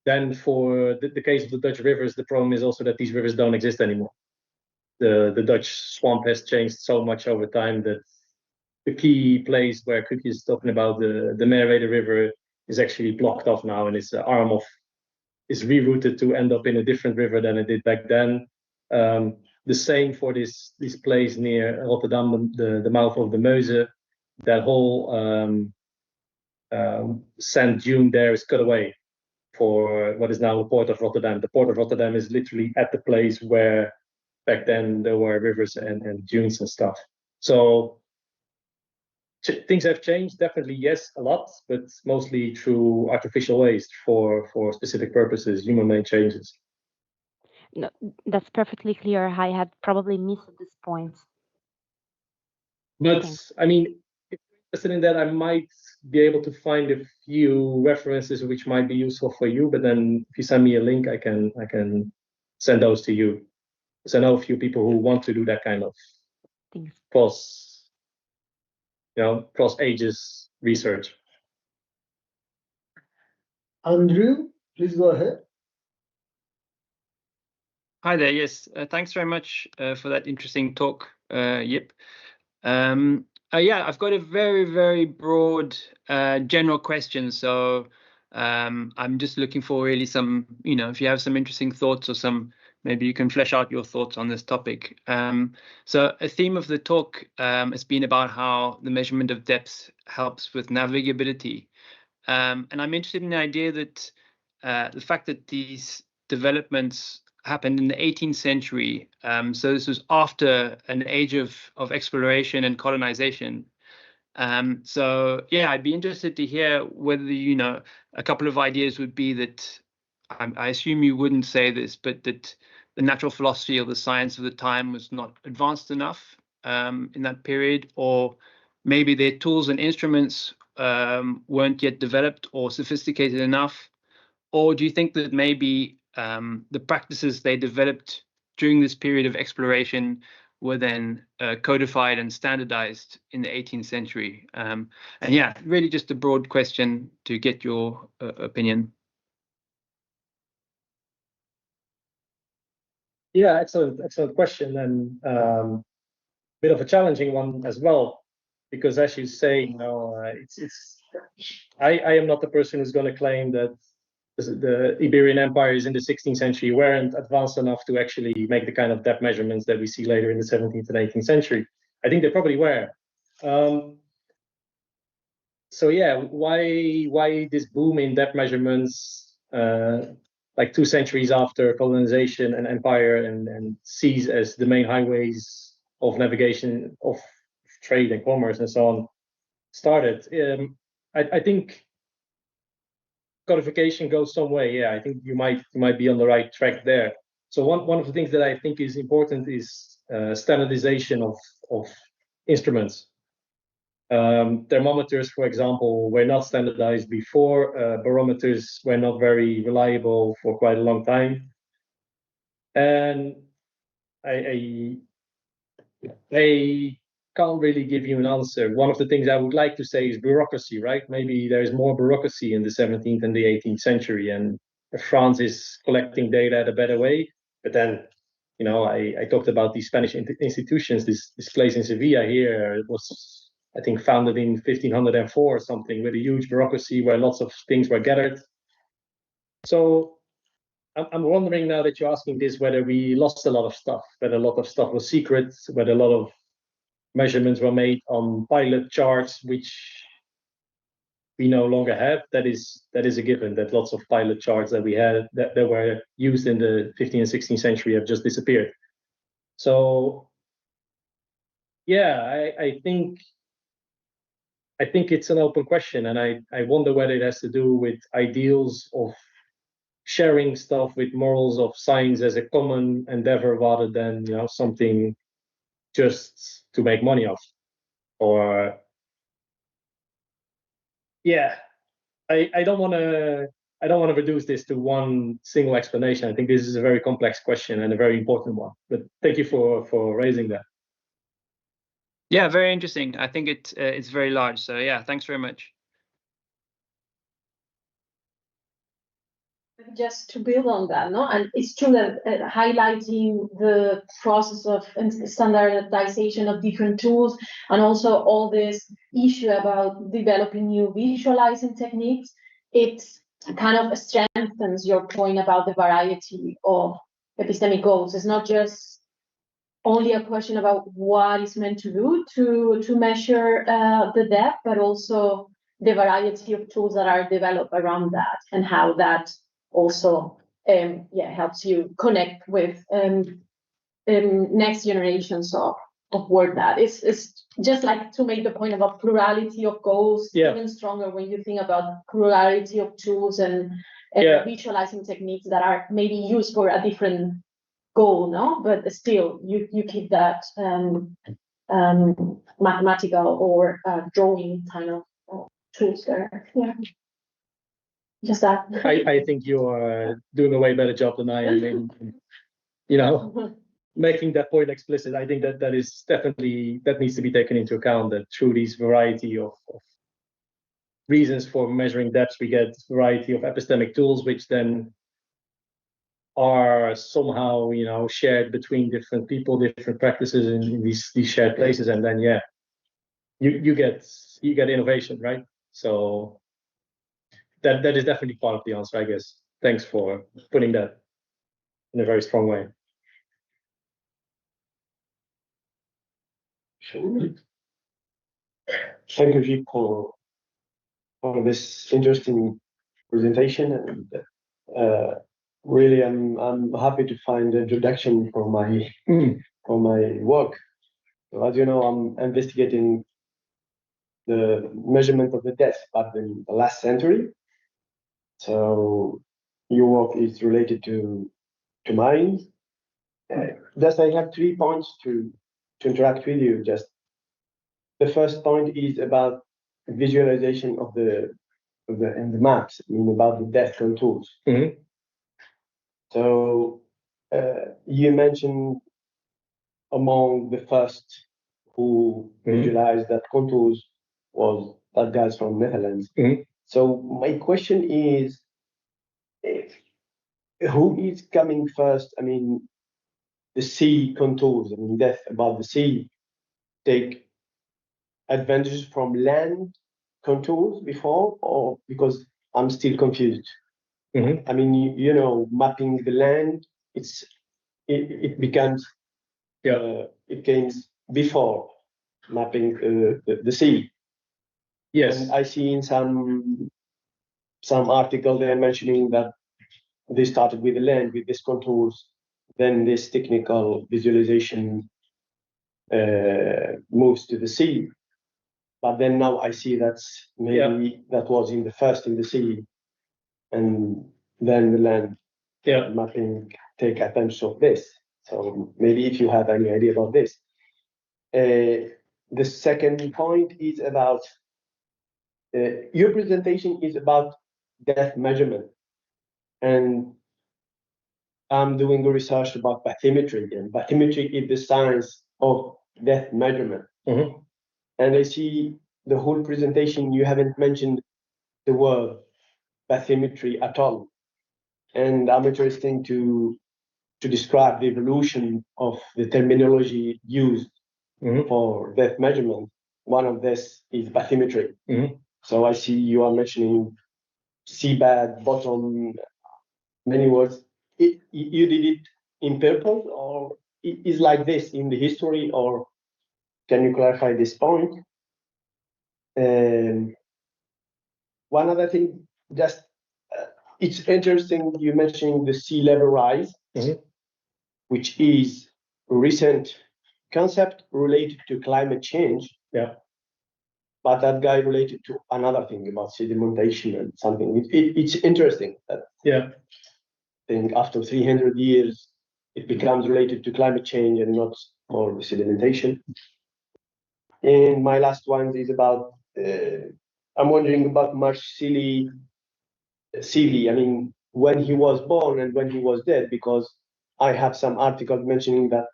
Then for the case of the Dutch rivers, the problem is also that these rivers don't exist anymore. The Dutch swamp has changed so much over time that the key place where Cookie is talking about, the Merwede River, is actually blocked off now, and it's arm of is rerouted to end up in a different river than it did back then. The same for this place near Rotterdam, the mouth of the Meuse. That whole sand dune there is cut away for what is now the port of Rotterdam. The port of Rotterdam is literally at the place where back then there were rivers and dunes and stuff. So things have changed, definitely, yes, a lot, but mostly through artificial ways for specific purposes, human-made changes. No, that's perfectly clear. I had probably missed this point. But I mean, if you're interested in that, I might be able to find a few references which might be useful for you. But then, if you send me a link, I can send those to you. Because I know a few people who want to do that kind of cross ages research. Andrew, please go ahead. Hi there. Yes, thanks very much for that interesting talk, Jip. Yeah, I've got a very broad general question. So I'm just looking for really some, if you have some interesting thoughts or maybe you can flesh out your thoughts on this topic. So a theme of the talk has been about how the measurement of depth helps with navigability. And I'm interested in the idea that the fact that these developments happened in the 18th century. So this was after an age of exploration and colonization. So yeah, I'd be interested to hear whether, a couple of ideas would be that, I assume you wouldn't say this, but that the natural philosophy or the science of the time was not advanced enough in that period, or maybe their tools and instruments weren't yet developed or sophisticated enough. Or do you think that maybe the practices they developed during this period of exploration were then codified and standardized in the 18th century. And yeah, really just a broad question to get your opinion. Yeah, excellent question, and bit of a challenging one as well, because as you say, you know, I am not the person who's going to claim that the Iberian empires in the 16th century weren't advanced enough to actually make the kind of depth measurements that we see later in the 17th and 18th century. I think they probably were. So yeah, why this boom in depth measurements, like 2 centuries after colonization and empire and seas as the main highways of navigation, of trade and commerce and so on started? I think codification goes some way. Yeah, I think you might be on the right track there. So one of the things that I think is important is standardization of instruments. Thermometers, for example, were not standardized before. Barometers were not very reliable for quite a long time, and I can't really give you an answer. One of the things I would like to say is bureaucracy, right? Maybe there is more bureaucracy in the 17th and the 18th century, and France is collecting data in a better way. But then, you know, I talked about these Spanish institutions. This place in Sevilla here, it was, I think, founded in 1504 or something, with a huge bureaucracy where lots of things were gathered. So I'm wondering, now that you're asking this, whether we lost a lot of stuff, whether a lot of stuff was secret, whether a lot of measurements were made on pilot charts, which we no longer have. That is a given, that lots of pilot charts that we had that were used in the 15th and 16th century have just disappeared. So yeah, I think it's an open question, and I wonder whether it has to do with ideals of sharing stuff with morals of science as a common endeavor, rather than, you know, something just to make money off. Or yeah, I don't want to reduce this to one single explanation. I think this is a very complex question and a very important one. But thank you for raising that. Yeah, very interesting. I think it's very large. So yeah, thanks very much. Just to build on that, no, and it's true that highlighting the process of standardization of different tools, and also all this issue about developing new visualizing techniques, it kind of strengthens your point about the variety of epistemic goals. It's not just only a question about what is meant to do to measure the depth, but also the variety of tools that are developed around that, and how that also helps you connect with next generations of work. That it's just like to make the point about plurality of goals even stronger when you think about plurality of tools and visualizing techniques that are maybe used for a different goal, no, but still you keep that mathematical or drawing kind of tools there. Yeah. Just that. I think you are doing a way better job than I am in, you know, making that point explicit. I think that is definitely, that needs to be taken into account, that through these variety of reasons for measuring depths, we get variety of epistemic tools, which then are somehow, you know, shared between different people, different practices in these shared places, and then you get innovation, right? So that is definitely part of the answer, I guess. Thanks for putting that in a very strong way. Thank you, Jip, for this interesting presentation, and really, I'm happy to find the introduction for my work. So, as you know, I'm investigating the measurement of the depth back in the last century. So your work is related to mine. Thus, I have 3 points to interact with you. Just the first point is about visualization of the maps, I mean, about the depth contours. So you mentioned among the first who visualized that contours was that guys from Netherlands. So my question is, who is coming first? I mean, the sea contours, I mean, death above the sea, take advantages from land contours before, or because I'm still confused. I mean, you know, mapping the land, it becomes it comes before mapping the sea. Yes. And I see in some article they're mentioning that they started with the land with these contours, then this technical visualization moves to the sea. But then now I see that's maybe that was in the sea, and then the land mapping take advantage of this. So maybe if you have any idea about this. The second point is about your presentation is about depth measurement, and I'm doing a research about bathymetry, and bathymetry is the science of depth measurement. And I see the whole presentation you haven't mentioned the word bathymetry at all, and I'm interested to describe the evolution of the terminology used for depth measurement. One of this is bathymetry. So I see you are mentioning seabed, bottom, many words. You did it in purpose, or it is like this in the history, or can you clarify this point? One other thing, just it's interesting you mentioning the sea level rise, which is a recent concept related to climate change. But that guy related to another thing about sedimentation and something. It's interesting that I think after 300 years, it becomes related to climate change and not more sedimentation. And my last one is about, I'm wondering about Marsili, I mean, when he was born and when he was dead, because I have some articles mentioning that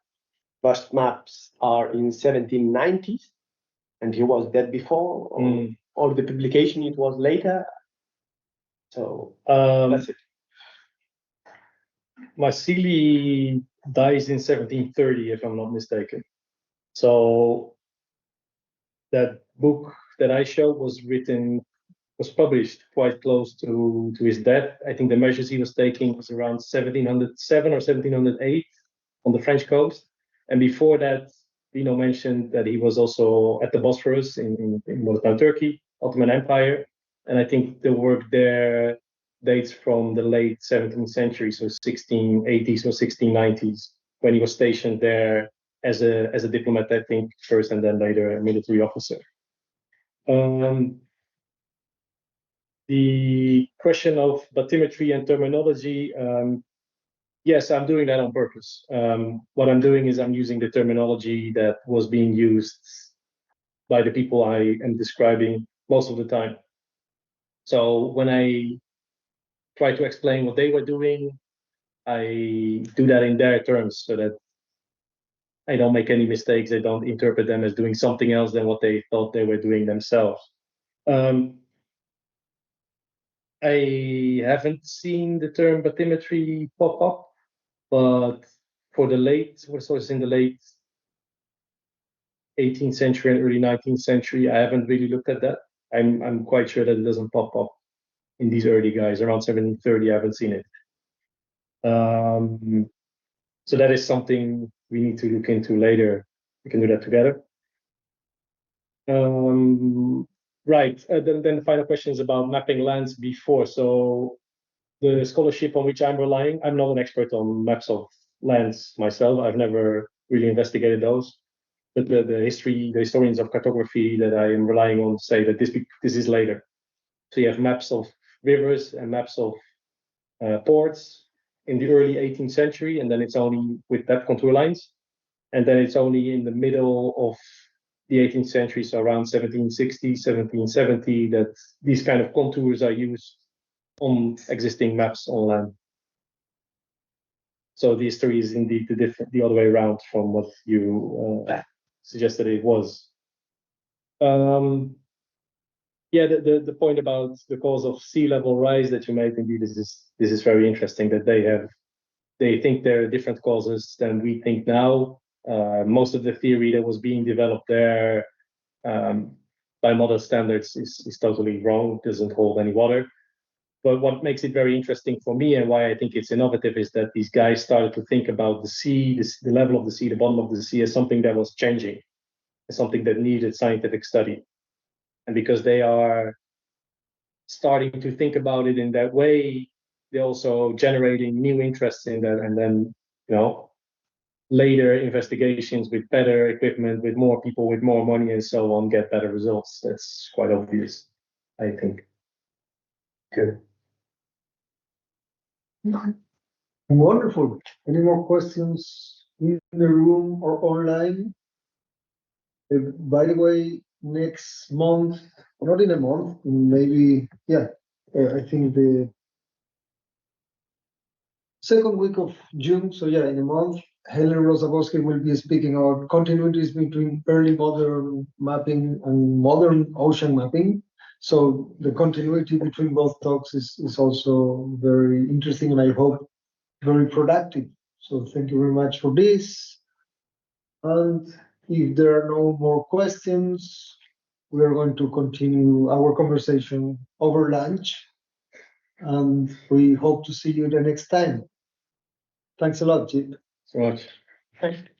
first maps are in 1790s, and he was dead before, or the publication it was later. So that's it. Marsili dies in 1730, if I'm not mistaken. So that book that I showed was published quite close to his death. I think the measures he was taking was around 1707 or 1708 on the French coast. And before that, Dino mentioned that he was also at the Bosphorus in modern Turkey, Ottoman Empire. And I think the work there dates from the late 17th century, so 1680s or 1690s, when he was stationed there as a diplomat, I think, first, and then later a military officer. The question of bathymetry and terminology, yes, I'm doing that on purpose. What I'm doing is I'm using the terminology that was being used by the people I am describing most of the time. So when I try to explain what they were doing, I do that in their terms so that I don't make any mistakes. I don't interpret them as doing something else than what they thought they were doing themselves. I haven't seen the term bathymetry pop up, but for the late 18th century and early 19th century, I haven't really looked at that. I'm quite sure that it doesn't pop up in these early guys. Around 1730, I haven't seen it. So that is something we need to look into later. We can do that together. Right. Then the final question is about mapping lands before. So the scholarship on which I'm relying, I'm not an expert on maps of lands myself. I've never really investigated those. But the historians of cartography that I am relying on say that this is later. So you have maps of rivers and maps of ports in the early 18th century, and then it's only with that contour lines. And then it's only in the middle of the 18th century, so around 1760, 1770, that these kind of contours are used on existing maps on land. So the history is indeed the other way around from what you suggested it was. Yeah, the point about the cause of sea level rise that you made, indeed, this is very interesting. That they think there are different causes than we think now. Most of the theory that was being developed there by modern standards is totally wrong. Doesn't hold any water. But what makes it very interesting for me and why I think it's innovative is that these guys started to think about the sea, the level of the sea, the bottom of the sea, as something that was changing, as something that needed scientific study. And because they are starting to think about it in that way, they're also generating new interests in that. And then, later investigations with better equipment, with more people, with more money and so on, get better results. That's quite obvious, I think. Good. Wonderful. Any more questions in the room or online? By the way, next month, not in a month, maybe, I think the second week of June, so yeah, in a month, Helen Rosabowski will be speaking about continuities between early modern mapping and modern ocean mapping. So the continuity between both talks is also very interesting, and I hope very productive. So thank you very much for this. And if there are no more questions, we are going to continue our conversation over lunch. And we hope to see you the next time. Thanks a lot, Jip. So much. Perfect.